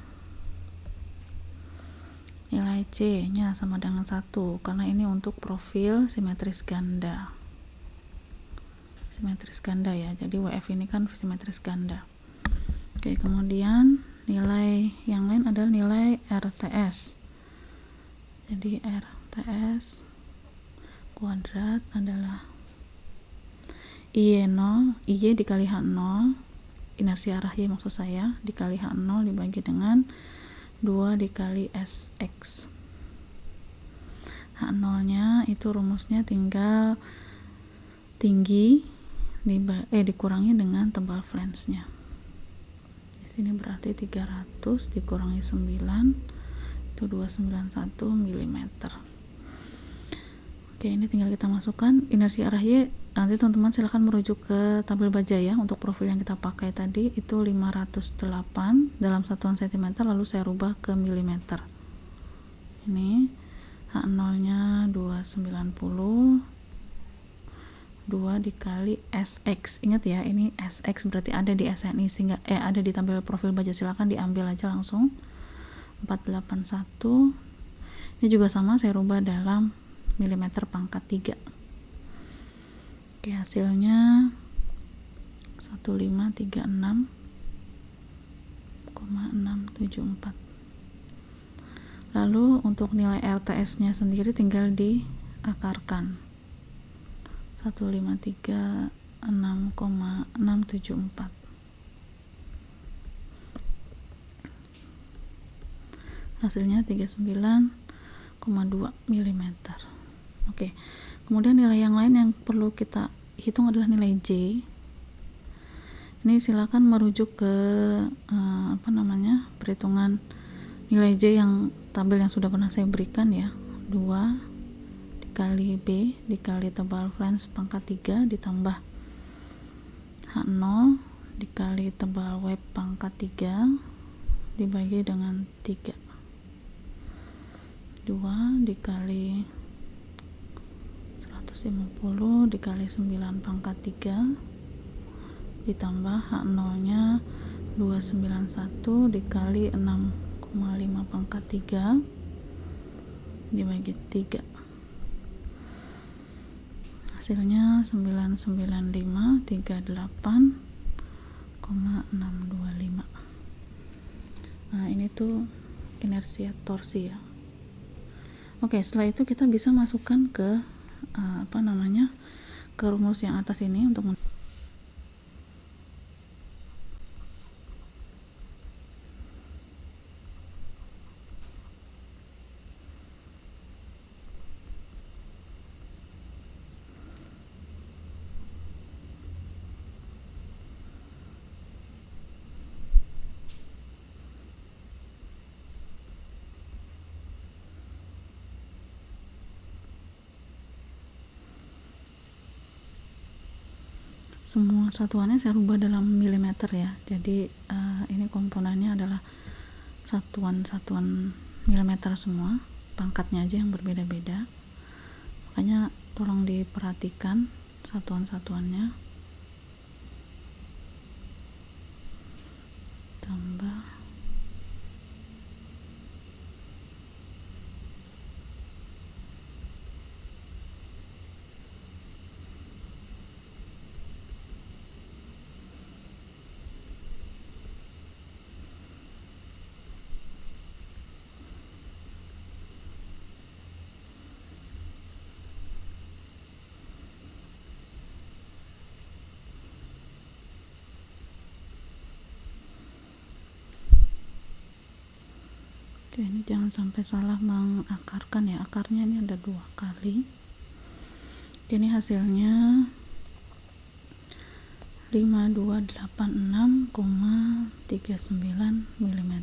C-nya sama dengan 1 karena ini untuk profil simetris ganda. Simetris ganda ya. Jadi WF ini kan simetris ganda. Oke, kemudian nilai yang lain adalah nilai RTS. Jadi RTS kuadrat adalah Y0, Y dikali H0, inersi arah Y maksud saya, dikali H0 dibagi dengan 2 dikali SX. H0 nya itu rumusnya tinggal tinggi dikurangi dengan tebal flange nya. Di sini berarti 300 dikurangi 9 itu 291 mm. Oke, ini tinggal kita masukkan inersi arah Y. Nanti teman-teman silahkan merujuk ke tabel baja ya. Untuk profil yang kita pakai tadi itu 508 dalam satuan cm, lalu saya rubah ke milimeter. Ini H0 nya 290 2 dikali SX. Ingat ya, ini SX berarti ada di SNI sehingga ada di tabel profil baja, silahkan diambil aja langsung. 481. Ini juga sama, saya rubah dalam milimeter pangkat 3. Oke, hasilnya 1536,674. Lalu untuk nilai RTS nya sendiri tinggal diakarkan 1536,674. Hasilnya 39,2 mm. Oke, kemudian nilai yang lain yang perlu kita hitung adalah nilai J. Ini silakan merujuk ke perhitungan nilai J yang tabel yang sudah pernah saya berikan ya. 2 dikali B dikali tebal flange pangkat 3 ditambah H0 dikali tebal web pangkat 3 dibagi dengan 3. 2 dikali 150 dikali 9 pangkat 3 ditambah H0 nya 291 dikali 6,5 pangkat 3 dibagi 3. Hasilnya 99538,625. Nah, ini tuh inersia torsi ya. Oke, setelah itu kita bisa masukkan ke ke rumus yang atas ini untuk semua satuannya saya rubah dalam milimeter ya. Jadi ini komponennya adalah satuan-satuan milimeter semua, pangkatnya aja yang berbeda-beda. Makanya tolong diperhatikan satuan-satuannya. Tambah ini jangan sampai salah mengakarkan ya, akarnya ini ada 2 kali. Ini hasilnya 5286,39 mm.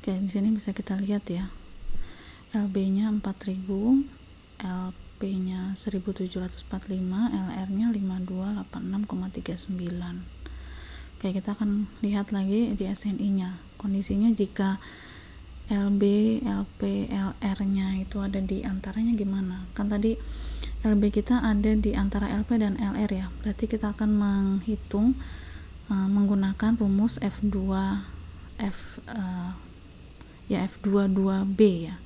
Oke, di sini bisa kita lihat ya. LB-nya 4000, LP-nya 1745, LR-nya 5286,39. Oke, kita akan lihat lagi di SNI-nya. Kondisinya jika LB, LP, LR-nya itu ada di antaranya gimana? Kan tadi LB kita ada di antara LP dan LR ya. Berarti kita akan menghitung menggunakan rumus F2 F22B ya.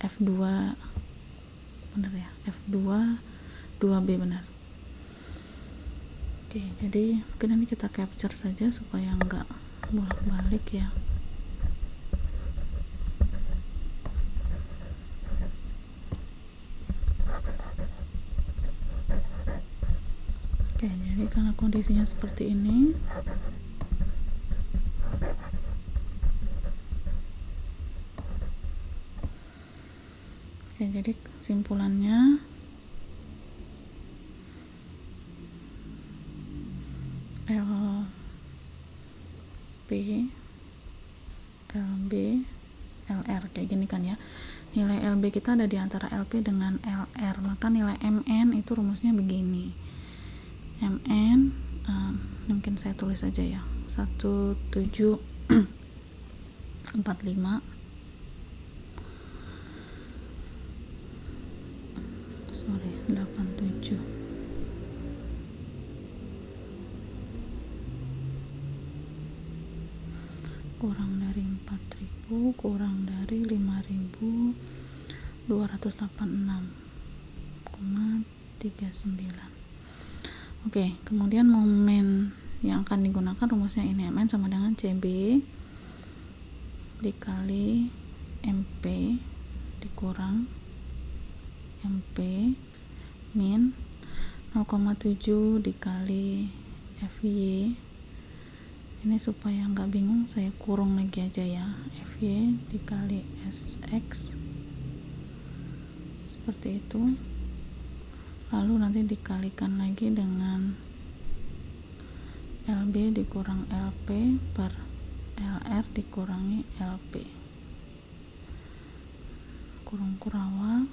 F2 benar ya. F2 2B benar. Oke, jadi mungkin ini kita capture saja supaya enggak bolak-balik ya. Oke, jadi karena kondisinya seperti ini, oke, jadi kesimpulannya LP, LB, LR kayak gini kan ya. Nilai LB kita ada di antara LP dengan LR, maka nilai MN itu rumusnya begini. MN mungkin saya tulis aja ya, 1745 87 kurang dari 4000 kurang dari 5286,39. Oke, kemudian momen yang akan digunakan rumusnya ini, MN sama dengan CB dikali MP dikurang MP min 0,7 dikali FY. Ini supaya nggak bingung saya kurung lagi aja ya, FY dikali SX seperti itu, lalu nanti dikalikan lagi dengan LB dikurang LP per LR dikurangi LP, kurung kurawal,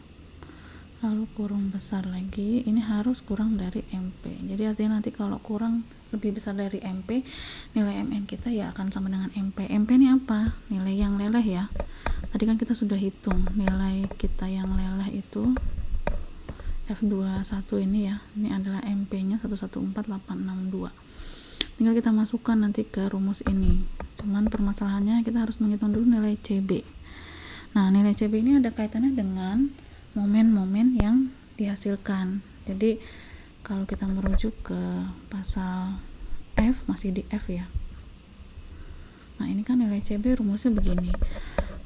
lalu kurung besar lagi, ini harus kurang dari MP. Jadi artinya nanti kalau kurang lebih besar dari MP, nilai MN kita ya akan sama dengan MP. MP ini apa? Nilai yang leleh ya. Tadi kan kita sudah hitung nilai kita yang leleh itu F21 ini ya. Ini adalah MP-nya 114862. Tinggal kita masukkan nanti ke rumus ini. Cuman permasalahannya kita harus menghitung dulu nilai CB. Nah, nilai CB ini ada kaitannya dengan momen-momen yang dihasilkan. Jadi kalau kita merujuk ke pasal F, masih di F ya. Nah, ini kan nilai CB rumusnya begini.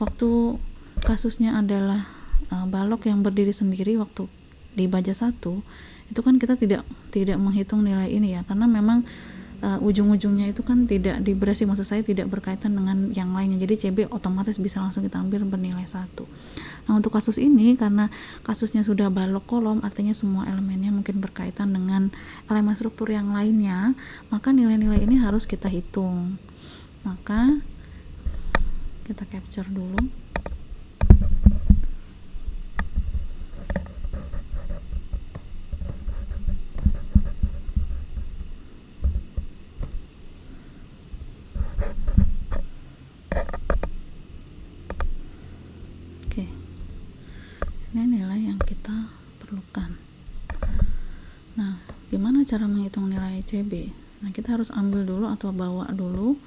Waktu kasusnya adalah balok yang berdiri sendiri waktu di baja 1, itu kan kita tidak menghitung nilai ini ya, karena memang ujung-ujungnya itu kan tidak diberasi, maksud saya tidak berkaitan dengan yang lainnya, jadi CB otomatis bisa langsung kita ambil bernilai 1. Nah, untuk kasus ini karena kasusnya sudah balok kolom, artinya semua elemennya mungkin berkaitan dengan elemen struktur yang lainnya, maka nilai-nilai ini harus kita hitung. Maka kita capture dulu. Ini nilai yang kita perlukan. Nah, gimana cara menghitung nilai CB? Nah, kita harus ambil dulu atau bawa dulu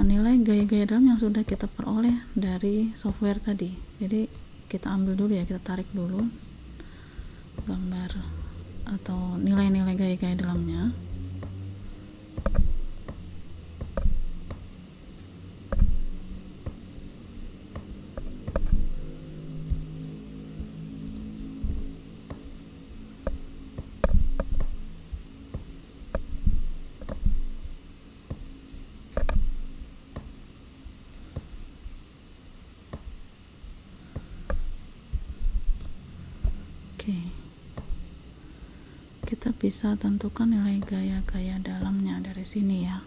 nilai gaya-gaya dalam yang sudah kita peroleh dari software tadi. Jadi kita ambil dulu ya, kita tarik dulu gambar atau nilai-nilai gaya-gaya dalamnya. Oke, kita bisa tentukan nilai gaya-gaya dalamnya dari sini ya.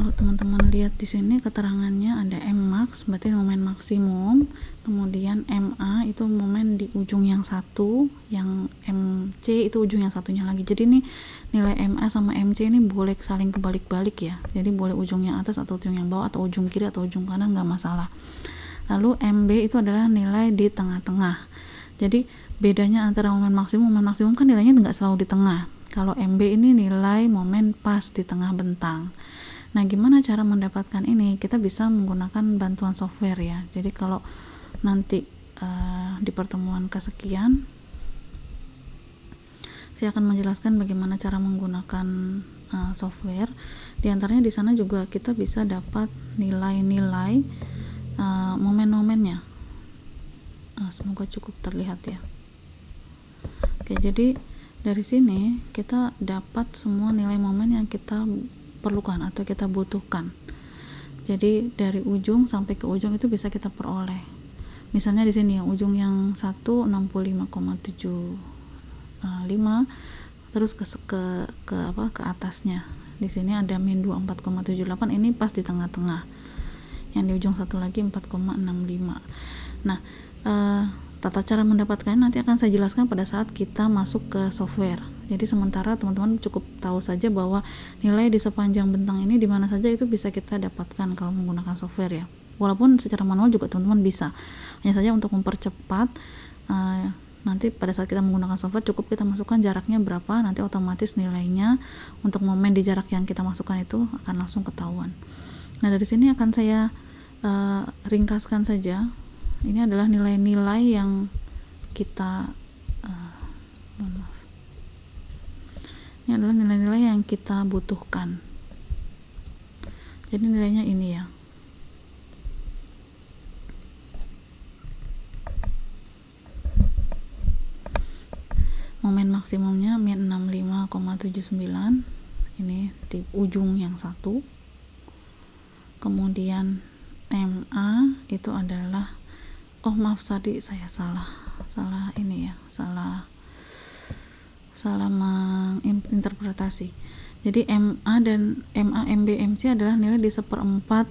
Kalau teman-teman lihat di sini keterangannya ada M max berarti momen maksimum, kemudian MA itu momen di ujung yang satu, yang MC itu ujung yang satunya lagi. Jadi ini nilai MA sama MC ini boleh saling kebalik-balik ya, jadi boleh ujung yang atas atau ujung yang bawah atau ujung kiri atau ujung kanan, nggak masalah. Lalu MB itu adalah nilai di tengah-tengah. Jadi bedanya antara momen maksimum kan nilainya nggak selalu di tengah. Kalau MB ini nilai momen pas di tengah bentang. Nah, gimana cara mendapatkan ini? Kita bisa menggunakan bantuan software ya. Jadi kalau nanti di pertemuan kesekian, saya akan menjelaskan bagaimana cara menggunakan software. Di antaranya di sana juga kita bisa dapat nilai-nilai momen-momennya. Semoga cukup terlihat ya. Oke, jadi dari sini kita dapat semua nilai momen yang kita perlukan atau kita butuhkan. Jadi dari ujung sampai ke ujung itu bisa kita peroleh. Misalnya di sini ya, ujung yang 1 65,75, terus ke atasnya. Di sini ada min 24,78, ini pas di tengah-tengah. Yang di ujung satu lagi 4,65. Nah, tata cara mendapatkannya nanti akan saya jelaskan pada saat kita masuk ke software. Jadi sementara teman-teman cukup tahu saja bahwa nilai di sepanjang bentang ini di mana saja itu bisa kita dapatkan kalau menggunakan software ya. Walaupun secara manual juga teman-teman bisa. Hanya saja untuk mempercepat, nanti pada saat kita menggunakan software cukup kita masukkan jaraknya berapa, nanti otomatis nilainya untuk momen di jarak yang kita masukkan itu akan langsung ketahuan. Nah, dari sini akan saya ringkaskan saja. Ini adalah nilai-nilai yang kita ini adalah nilai-nilai yang kita butuhkan. Jadi nilainya ini ya. Momen maksimumnya min 65,79, ini di ujung yang satu. Kemudian MA itu adalah, oh maaf tadi saya salah ini ya, salah menginterpretasi. Jadi MA dan MB MC adalah nilai di 1/4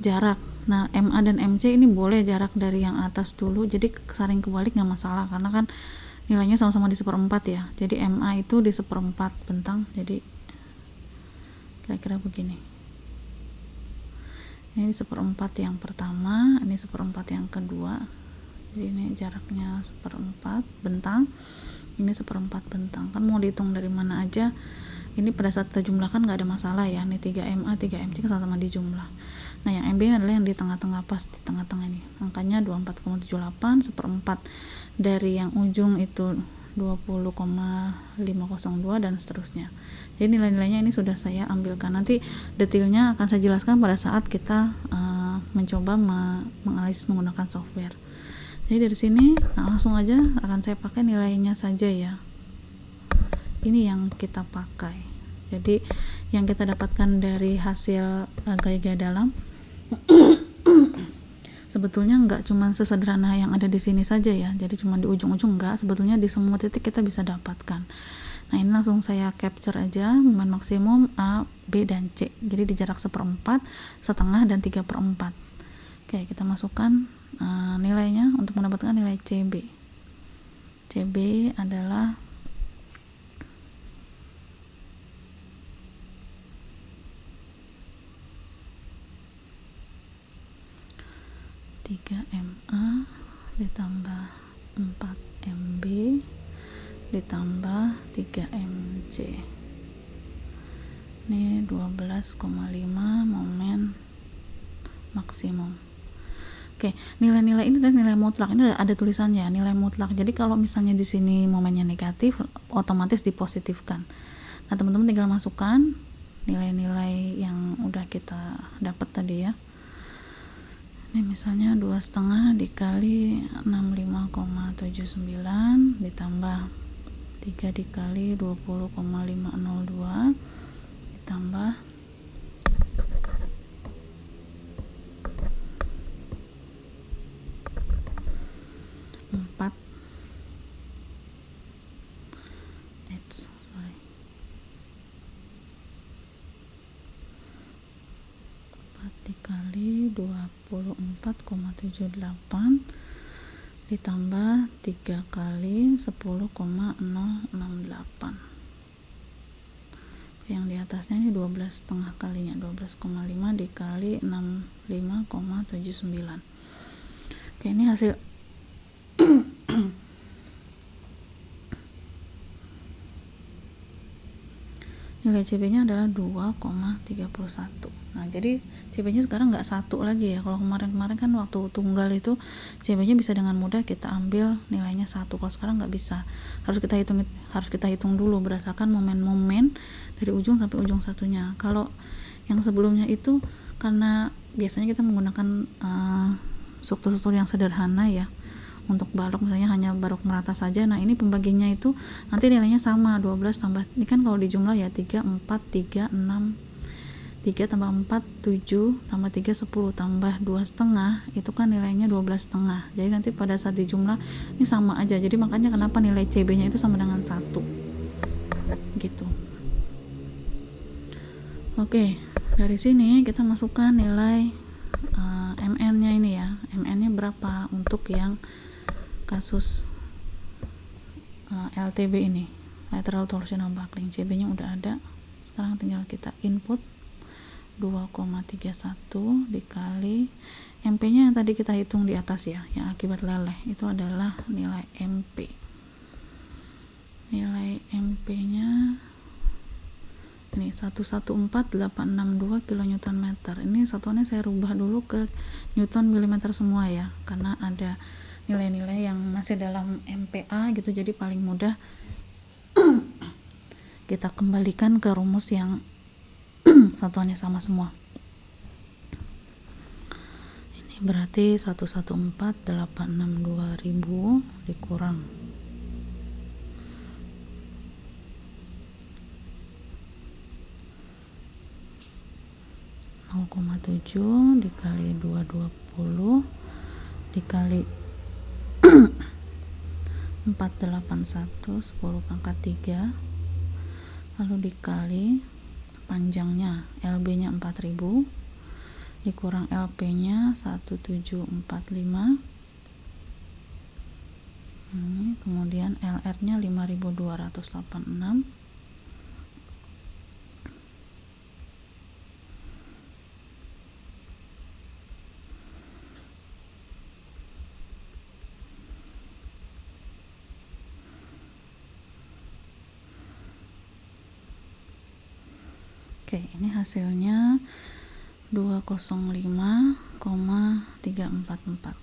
jarak. Nah, MA dan MC ini boleh jarak dari yang atas dulu, jadi saring kebalik nggak masalah karena kan nilainya sama-sama di 1/4 ya. Jadi MA itu di 1/4 bentang, jadi kira-kira begini. Ini 1/4 yang pertama, ini 1/4 yang kedua. Jadi ini jaraknya 1/4 bentang, ini 1/4 bentang. Kan mau dihitung dari mana aja, ini pada saat kita jumlahkan nggak ada masalah ya. Ini 3MA 3MC kan sama-sama dijumlah. Nah, yang MB ini adalah yang di tengah-tengah, pas di tengah-tengah ini. Angkanya 24,78, 1/4 dari yang ujung itu 20,502 dan seterusnya. Jadi nilai-nilainya ini sudah saya ambilkan. Nanti detailnya akan saya jelaskan pada saat kita mencoba menganalisis menggunakan software. Jadi dari sini langsung aja akan saya pakai nilainya saja ya. Ini yang kita pakai. Jadi yang kita dapatkan dari hasil gaya-gaya dalam sebetulnya nggak cuma sesederhana yang ada di sini saja ya. Jadi cuma di ujung-ujung enggak, sebetulnya di semua titik kita bisa dapatkan. Nah, ini langsung saya capture aja momen maksimum A, B, dan C. Jadi di jarak 1/4, setengah, dan 3/4. Oke, kita masukkan nilainya untuk mendapatkan nilai CB. CB adalah 3MA ditambah 4MB ditambah 3MC. Ini 12,5 momen maksimum. Oke, nilai-nilai ini adalah nilai mutlak. Ini ada tulisannya, nilai mutlak. Jadi kalau misalnya di sini momennya negatif, otomatis dipositifkan. Nah, teman-teman tinggal masukkan nilai-nilai yang udah kita dapat tadi ya. Ini misalnya 2,5 dikali 65,79 ditambah 3 dikali 20,502 ditambah 4 sorry 0,78 ditambah 3 kali 10,068. Yang di atasnya ini 12 setengah kalinya, 12,5 dikali 65,79. Oke, ini hasil nilai CB-nya adalah 2,31. Nah, jadi CB-nya sekarang nggak 1 lagi ya. Kalau kemarin-kemarin kan waktu tunggal itu CB-nya bisa dengan mudah kita ambil nilainya 1. Kalau sekarang nggak bisa. Harus kita hitung dulu berdasarkan momen-momen dari ujung sampai ujung satunya. Kalau yang sebelumnya itu karena biasanya kita menggunakan struktur-struktur yang sederhana ya. Untuk balok misalnya hanya balok merata saja. Nah, ini pembagiannya itu nanti nilainya sama, 12 tambah, ini kan kalau di jumlah ya 3, 4, 3, 6, 3 tambah 4, 7, tambah 3, 10, tambah 2 setengah, itu kan nilainya 12 setengah. Jadi nanti pada saat di jumlah ini sama aja. Jadi makanya kenapa nilai CB nya itu sama dengan 1 gitu. Oke, dari sini kita masukkan nilai MN nya ini ya. MN nya berapa untuk yang kasus LTB ini, lateral torsional buckling. CB nya udah ada, sekarang tinggal kita input 2,31 dikali MP nya yang tadi kita hitung di atas ya, yang akibat leleh, itu adalah nilai MP. Nilai MP nya ini 114.862 kN/m. Ini satuannya saya rubah dulu ke Newton milimeter semua ya, karena ada nilai-nilai yang masih dalam MPa gitu, jadi paling mudah kita kembalikan ke rumus yang satuannya sama semua. Ini berarti 114.862.000 dikurang 0,7 dikali 220 dikali 481 10 pangkat 3, lalu dikali panjangnya, LB nya 4000 dikurang LP nya 1745, kemudian LR nya 5286. Oke, ini hasilnya 205,344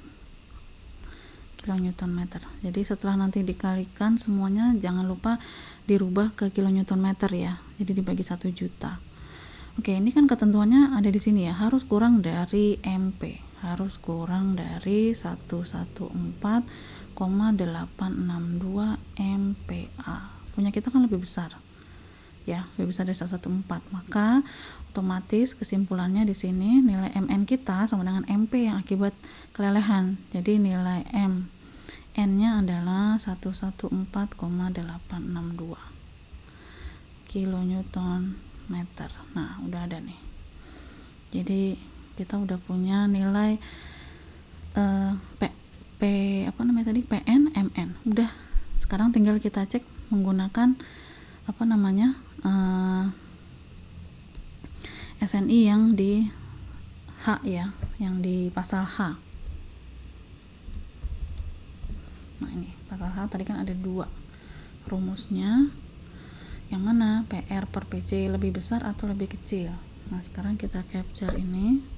kN/m. Jadi setelah nanti dikalikan semuanya jangan lupa dirubah ke kN/m ya. Jadi dibagi 1 juta. Oke, ini kan ketentuannya ada di sini ya, harus kurang dari MP, harus kurang dari 114,862 MPa. Punya kita kan lebih besar. Ya, lebih besar dari 114. Maka otomatis kesimpulannya di sini nilai MN kita sama dengan MP yang akibat kelelehan. Jadi nilai MN-nya adalah 114,862 kN/m. Nah, udah ada nih. Jadi kita udah punya nilai PN, MN. Udah. Sekarang tinggal kita cek menggunakan SNI yang di H ya, yang di pasal H. Nah, ini pasal H tadi kan ada 2 rumusnya, yang mana PR per PC lebih besar atau lebih kecil. Nah, sekarang kita capture ini.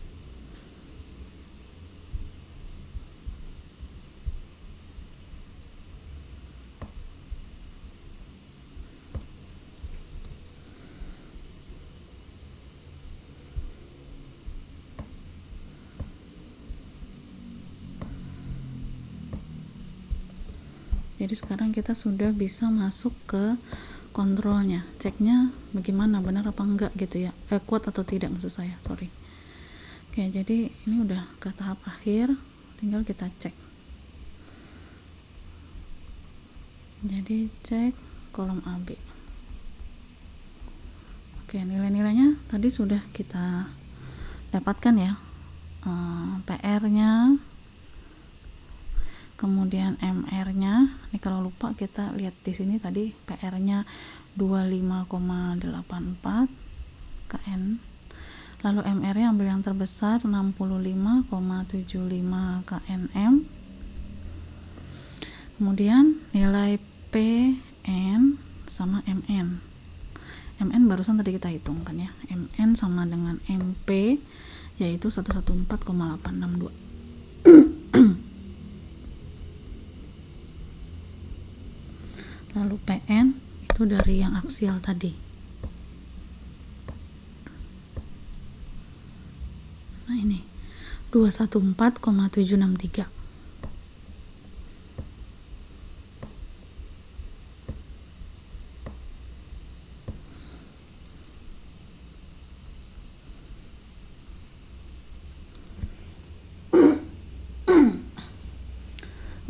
Jadi sekarang kita sudah bisa masuk ke kontrolnya, ceknya bagaimana, benar apa enggak gitu ya, kuat atau tidak maksud saya, sorry. Oke, jadi ini udah ke tahap akhir, tinggal kita cek. Jadi cek kolom AB. Oke, nilai-nilainya tadi sudah kita dapatkan ya, PR nya kemudian MR-nya ini kalau lupa kita lihat di sini tadi PR-nya 25,84 KN, lalu MR-nya ambil yang terbesar 65,75 KNM, kemudian nilai PN sama MN. MN barusan tadi kita hitungkan ya, MN sama dengan MP yaitu 114,862. Lalu PN itu dari yang aksial tadi. Nah ini 214,763.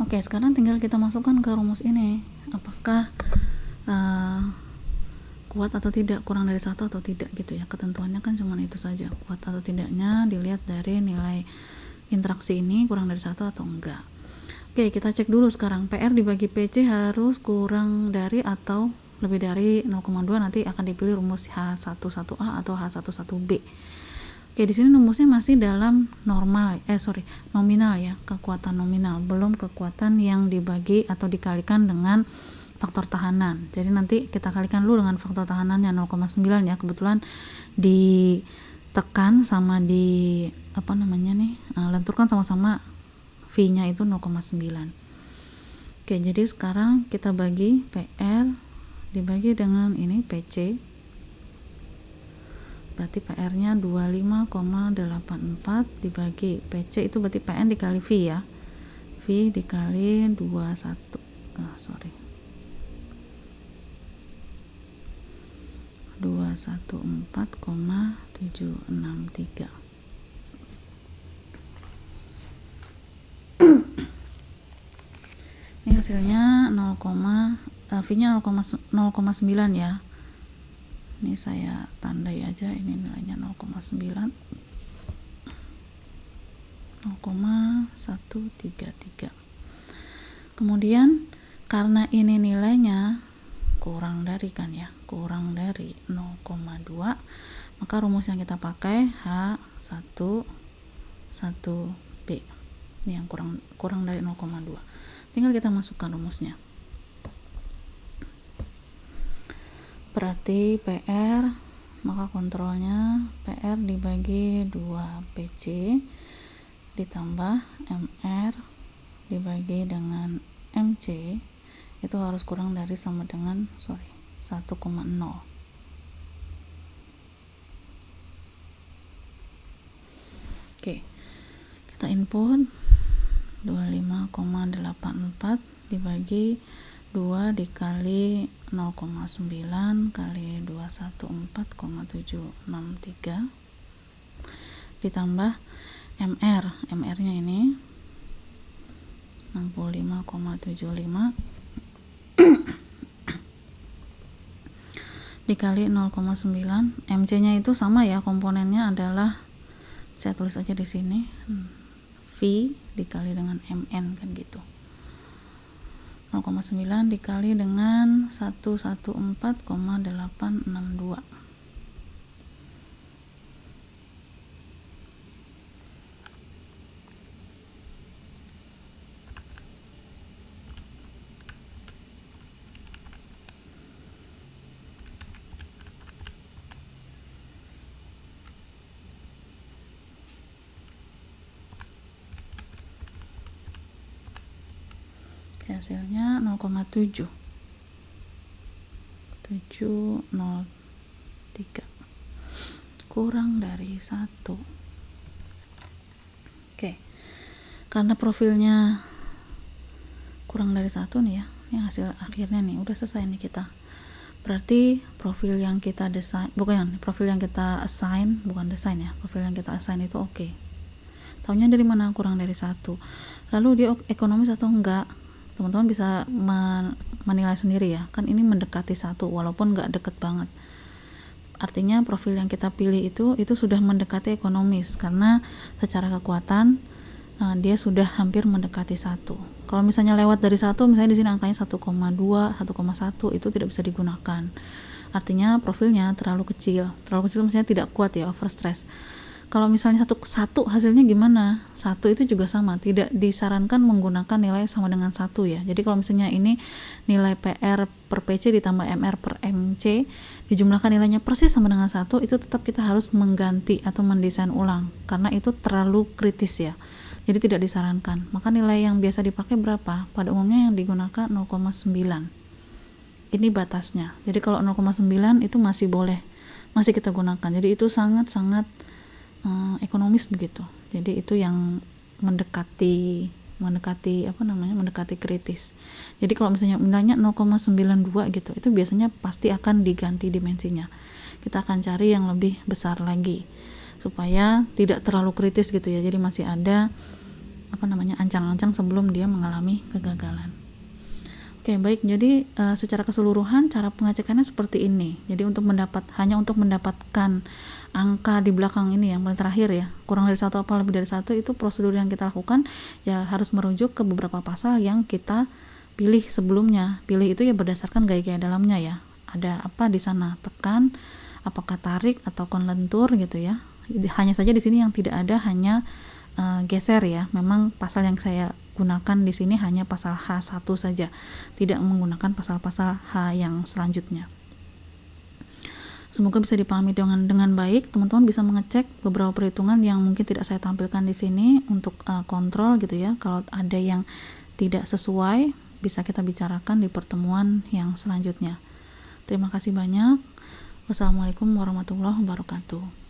Oke, sekarang tinggal kita masukkan ke rumus ini. Apakah kuat atau tidak, kurang dari 1 atau tidak gitu ya. Ketentuannya kan cuma itu saja. Kuat atau tidaknya dilihat dari nilai interaksi ini kurang dari 1 atau enggak. Oke, kita cek dulu sekarang. PR dibagi PC harus kurang dari atau lebih dari 0,2, nanti akan dipilih rumus H11A atau H11B. Oke, di sini rumusnya masih dalam nominal ya, kekuatan nominal, belum kekuatan yang dibagi atau dikalikan dengan faktor tahanan. Jadi nanti kita kalikan dulu dengan faktor tahanannya 0,9 ya. Kebetulan ditekan sama lenturkan sama-sama V-nya itu 0,9. Oke, jadi sekarang kita bagi PR dibagi dengan ini PC. Berarti PR-nya 25,84 dibagi PC itu berarti PN dikali V ya. V dikali 214,763. Ini hasilnya V-nya 0,9 ya. Ini saya tandai aja, ini nilainya 0,133. Kemudian karena ini nilainya kurang dari 0,2, maka rumus yang kita pakai H11B. Ini yang kurang dari 0,2. Tinggal kita masukkan rumusnya. Berarti PR, maka kontrolnya PR dibagi 2 PC ditambah MR dibagi dengan MC itu harus kurang dari sama dengan 1,0. Oke, kita input 25,84 dibagi 2 dikali 0,9 kali 214,763 ditambah MR-nya ini 65,75 dikali 0,9. MC-nya itu sama ya, komponennya adalah saya tulis aja di sini V dikali dengan MN kan gitu. 0,9 dikali dengan 114,862. Hasilnya 0,7 703 kurang dari 1. Oke, karena profilnya kurang dari 1 nih ya, ini hasil akhirnya nih, udah selesai nih kita. Berarti profil yang kita desain, profil yang kita assign, bukan desain ya, profil yang kita assign itu oke. Taunya dari mana kurang dari 1, lalu dia ekonomis atau enggak, teman-teman bisa menilai sendiri ya, kan ini mendekati 1 walaupun enggak deket banget. Artinya profil yang kita pilih itu sudah mendekati ekonomis, karena secara kekuatan dia sudah hampir mendekati 1. Kalau misalnya lewat dari 1, misalnya di sini angkanya 1,2, 1,1, itu tidak bisa digunakan. Artinya profilnya terlalu kecil. Terlalu kecil misalnya tidak kuat ya, overstress. Kalau misalnya satu hasilnya gimana? 1 itu juga sama, tidak disarankan menggunakan nilai sama dengan 1 ya. Jadi kalau misalnya ini nilai PR per PC ditambah MR per MC, dijumlahkan nilainya persis sama dengan 1, itu tetap kita harus mengganti atau mendesain ulang, karena itu terlalu kritis ya. Jadi tidak disarankan. Maka nilai yang biasa dipakai berapa? Pada umumnya yang digunakan 0,9. Ini batasnya. Jadi kalau 0,9 itu masih boleh, masih kita gunakan. Jadi itu sangat-sangat ekonomis begitu. Jadi itu yang mendekati kritis. Jadi kalau misalnya 0,92 gitu, itu biasanya pasti akan diganti dimensinya. Kita akan cari yang lebih besar lagi supaya tidak terlalu kritis gitu ya. Jadi masih ada ancang-ancang sebelum dia mengalami kegagalan. Oke, baik. Jadi secara keseluruhan cara pengecekannya seperti ini. Jadi hanya untuk mendapatkan angka di belakang ini yang paling terakhir ya, kurang dari 1 apa lebih dari 1, itu prosedur yang kita lakukan ya harus merujuk ke beberapa pasal yang kita pilih sebelumnya. Pilih itu ya berdasarkan gaya-gaya dalamnya ya. Ada apa di sana? Tekan, apakah tarik atau lentur gitu ya. Hanya saja di sini yang tidak ada hanya geser ya. Memang pasal yang saya gunakan di sini hanya pasal H1 saja, tidak menggunakan pasal-pasal H yang selanjutnya. Semoga bisa dipahami dengan baik. Teman-teman bisa mengecek beberapa perhitungan yang mungkin tidak saya tampilkan di sini untuk kontrol gitu ya. Kalau ada yang tidak sesuai, bisa kita bicarakan di pertemuan yang selanjutnya. Terima kasih banyak. Wassalamualaikum warahmatullahi wabarakatuh.